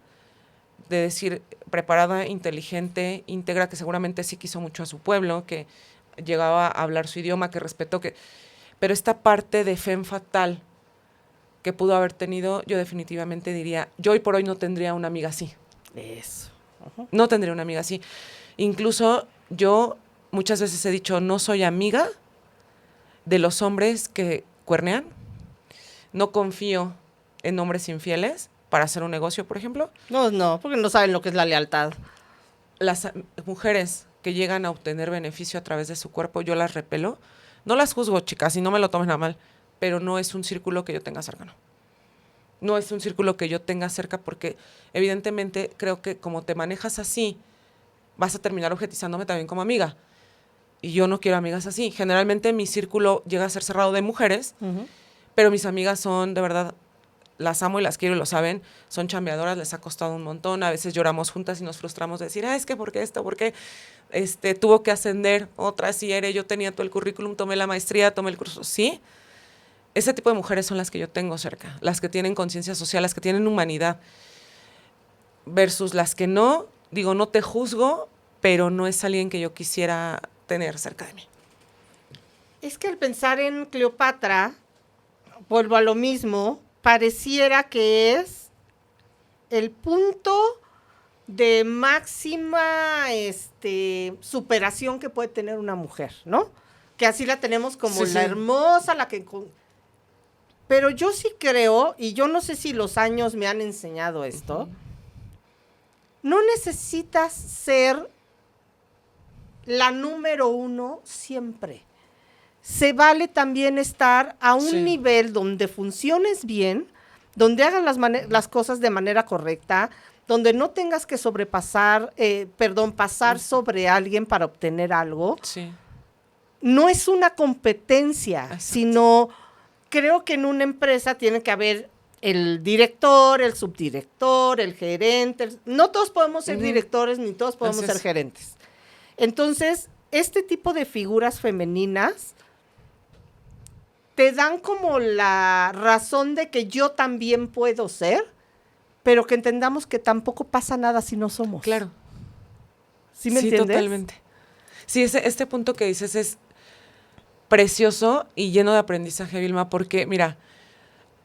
de decir, preparada, inteligente, íntegra, que seguramente sí quiso mucho a su pueblo, que llegaba a hablar su idioma, que respetó, pero esta parte de femme fatal que pudo haber tenido, yo definitivamente diría, yo hoy por hoy no tendría una amiga así. Eso. No tendría una amiga así. Incluso yo muchas veces he dicho, no soy amiga de los hombres que cuernean, no confío en hombres infieles para hacer un negocio, por ejemplo. No, porque no saben lo que es la lealtad. Las mujeres que llegan a obtener beneficio a través de su cuerpo, yo las repelo. No las juzgo, chicas, y no me lo tomen a mal, pero no es un círculo que yo tenga cercano. No es un círculo que yo tenga cerca porque evidentemente creo que como te manejas así, vas a terminar objetizándome también como amiga. Y yo no quiero amigas así. Generalmente mi círculo llega a ser cerrado de mujeres, pero mis amigas son, de verdad, las amo y las quiero y lo saben, son chambeadoras, les ha costado un montón, a veces lloramos juntas y nos frustramos de decir, es que ¿por qué esto? ¿Por qué tuvo que ascender? Otra, si eres, yo tenía todo el currículum, tomé la maestría, tomé el curso, ¿sí? Ese tipo de mujeres son las que yo tengo cerca, las que tienen conciencia social, las que tienen humanidad, versus las que no, digo, no te juzgo, pero no es alguien que yo quisiera tener cerca de mí. Es que al pensar en Cleopatra, vuelvo a lo mismo, pareciera que es el punto de máxima superación que puede tener una mujer, ¿no? Que así la tenemos como la hermosa, la que... Pero yo sí creo, y yo no sé si los años me han enseñado esto, no necesitas ser la número uno siempre. Se vale también estar a un nivel donde funciones bien, donde hagan las cosas de manera correcta, donde no tengas que pasar sobre alguien para obtener algo. Sí. No es una competencia, sino creo que en una empresa tiene que haber el director, el subdirector, el gerente. No todos podemos ser directores, ni todos podemos ser gerentes. Entonces, este tipo de figuras femeninas te dan como la razón de que yo también puedo ser, pero que entendamos que tampoco pasa nada si no somos. Claro. ¿Sí me entiendes? Totalmente. Sí, este punto que dices es precioso y lleno de aprendizaje, Vilma, porque, mira,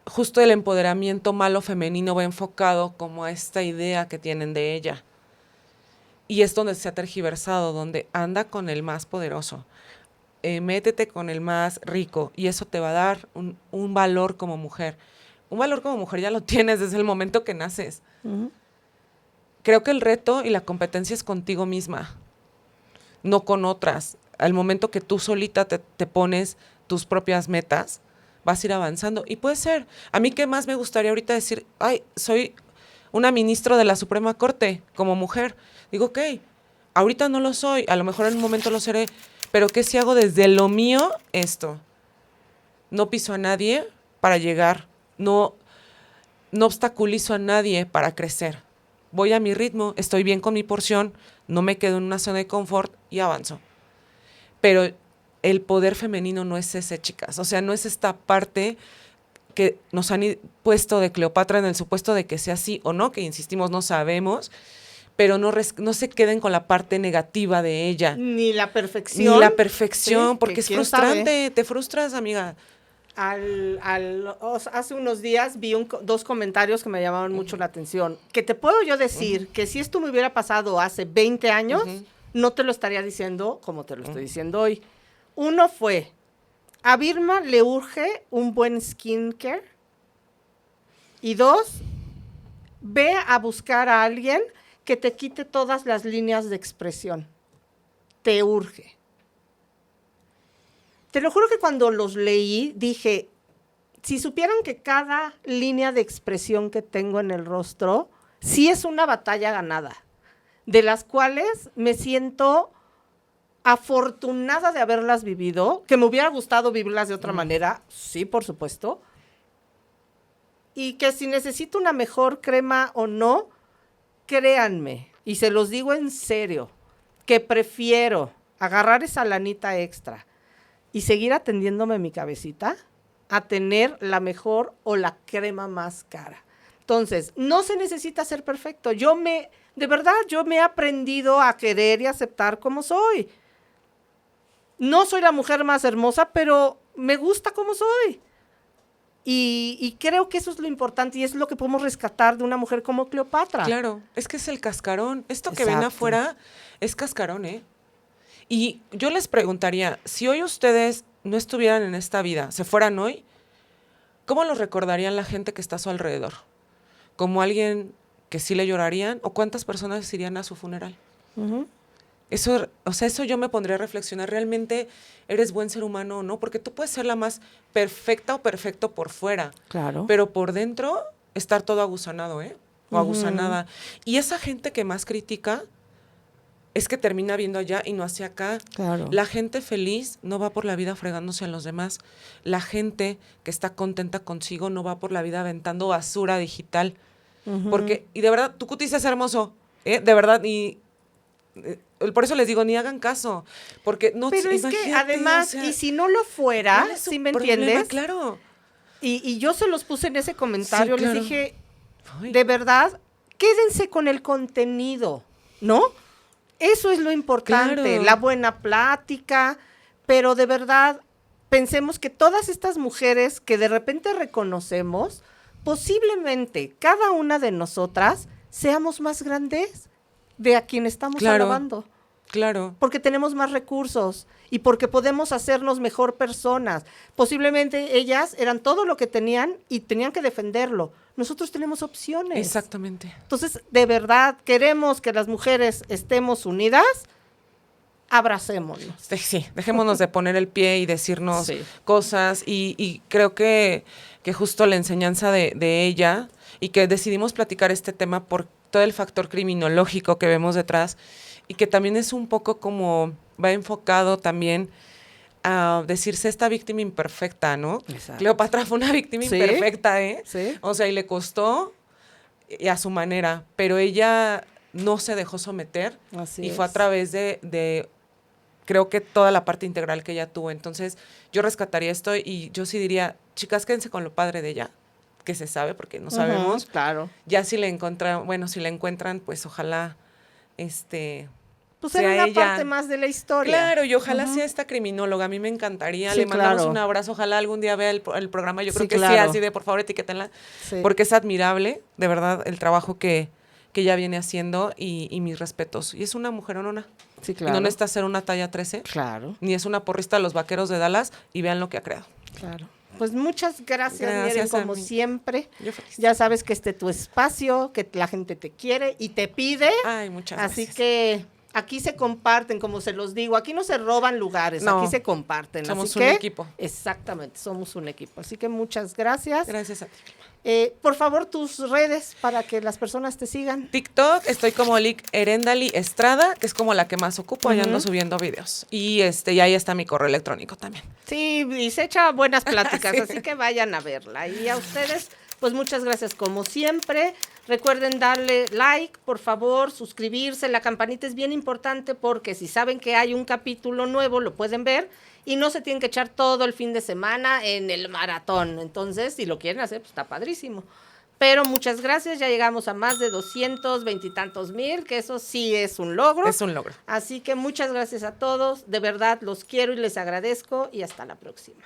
justo el empoderamiento malo femenino va enfocado como a esta idea que tienen de ella. Y es donde se ha tergiversado, donde anda con el más poderoso. Métete con el más rico y eso te va a dar un valor como mujer. Un valor como mujer ya lo tienes desde el momento que naces. Creo que el reto y la competencia es contigo misma, no con otras. Al momento que tú solita te pones tus propias metas, vas a ir avanzando. Y puede ser. A mí, ¿qué más me gustaría ahorita decir? Soy una ministra de la Suprema Corte como mujer. Digo, ok, ahorita no lo soy, a lo mejor en un momento lo seré, pero ¿qué si hago desde lo mío esto? No piso a nadie para llegar, no obstaculizo a nadie para crecer. Voy a mi ritmo, estoy bien con mi porción, no me quedo en una zona de confort y avanzo. Pero el poder femenino no es ese, chicas. O sea, no es esta parte que nos han puesto de Cleopatra en el supuesto de que sea así o no, que insistimos, no sabemos, pero no se queden con la parte negativa de ella. Ni la perfección. Ni la perfección, sí, porque es frustrante, sabe. Te frustras, amiga. Hace unos días vi dos comentarios que me llamaron mucho la atención. Que te puedo yo decir que si esto me hubiera pasado hace 20 años, no te lo estaría diciendo como te lo estoy diciendo hoy. Uno fue, a Vilma le urge un buen skincare. Y 2, ve a buscar a alguien que te quite todas las líneas de expresión. Te urge. Te lo juro que cuando los leí dije, si supieran que cada línea de expresión que tengo en el rostro sí es una batalla ganada, de las cuales me siento afortunada de haberlas vivido, que me hubiera gustado vivirlas de otra manera, sí, por supuesto, y que si necesito una mejor crema o no, créanme, y se los digo en serio, que prefiero agarrar esa lanita extra y seguir atendiéndome mi cabecita a tener la mejor o la crema más cara. Entonces, no se necesita ser perfecto. De verdad, yo me he aprendido a querer y aceptar como soy. No soy la mujer más hermosa, pero me gusta como soy. Y creo que eso es lo importante y es lo que podemos rescatar de una mujer como Cleopatra. Claro, es que es el cascarón. Esto que Exacto. ven afuera es cascarón, ¿eh? Y yo les preguntaría, si hoy ustedes no estuvieran en esta vida, se fueran hoy, ¿cómo los recordarían la gente que está a su alrededor? ¿Como alguien que sí le llorarían? ¿O cuántas personas irían a su funeral? Uh-huh. Eso, o sea, eso yo me pondría a reflexionar. ¿Realmente eres buen ser humano o no? Porque tú puedes ser la más perfecta o perfecto por fuera. Claro. Pero por dentro estar todo aguzanado, ¿eh? O aguzanada. Y esa gente que más critica es que termina viendo allá y no hacia acá. Claro. La gente feliz no va por la vida fregándose a los demás. La gente que está contenta consigo no va por la vida aventando basura digital. Uh-huh. Porque, y de verdad, tu cutis es hermoso, ¿eh? De verdad, y por eso les digo, ni hagan caso. Porque no. Pero es que además, o sea, y si no lo fuera, ¿sí me entiendes? Claro. Y yo se los puse en ese comentario, sí, claro. les dije, Ay. de verdad, quédense con el contenido, ¿no? Eso es lo importante, Claro. la buena plática, pero de verdad, pensemos que todas estas mujeres que de repente reconocemos, posiblemente cada una de nosotras seamos más grandes de a quien estamos Claro. alabando. Claro. Porque tenemos más recursos y porque podemos hacernos mejor personas. Posiblemente ellas eran todo lo que tenían y tenían que defenderlo. Nosotros tenemos opciones. Exactamente. Entonces, de verdad, queremos que las mujeres estemos unidas, abracémonos. Sí, dejémonos de poner el pie y decirnos Sí. cosas. Y creo que justo la enseñanza de ella y que decidimos platicar este tema por todo el factor criminológico que vemos detrás y que también es un poco como va enfocado también a decirse esta víctima imperfecta, ¿no? Exacto. Cleopatra fue una víctima Sí. imperfecta, ¿eh? Sí. O sea, y le costó y a su manera, pero ella no se dejó someter Así y fue a es. través de creo que toda la parte integral que ella tuvo. Entonces, yo rescataría esto y yo sí diría, chicas, quédense con lo padre de ella, que se sabe porque no sabemos. Claro. Ya si la encuentran, pues ojalá Pues sea era una ella. parte más de la historia. Claro, y ojalá sea esta criminóloga, a mí me encantaría. Sí, Le mandamos claro. un abrazo, ojalá algún día vea el programa. Yo Sí, creo que sí, claro. así de por favor etiquétenla, Sí. porque es admirable, de verdad, el trabajo que ella viene haciendo y mis respetos. Y es una mujeronona. Sí, Y claro. no necesita ser una talla 13, Claro, ni es una porrista de los Vaqueros de Dallas, y vean lo que ha creado. claro. Pues muchas gracias, Gracias Miren, a como mí. siempre. Yo feliz. Ya sabes que tu espacio, que la gente te quiere y te pide. Ay, muchas Así gracias. que aquí se comparten, como se los digo. Aquí no se roban lugares, No. aquí se comparten. Somos Así un que, equipo. Exactamente, somos un equipo. Así que muchas gracias. Gracias a ti. Por favor, tus redes para que las personas te sigan. TikTok, estoy como Lick Erendali Estrada, que es como la que más ocupo, ahí ando Ujú. subiendo videos. Y y ahí está mi correo electrónico también. Sí, y se echa buenas pláticas, Sí. así que vayan a verla. Y a ustedes, pues muchas gracias como siempre. Recuerden darle like, por favor, suscribirse. La campanita es bien importante porque si saben que hay un capítulo nuevo, lo pueden ver y no se tienen que echar todo el fin de semana en el maratón. Entonces, si lo quieren hacer, pues está padrísimo. Pero muchas gracias, ya llegamos a más de 220 y tantos mil, que eso sí es un logro. Es un logro. Así que muchas gracias a todos, de verdad los quiero y les agradezco y hasta la próxima.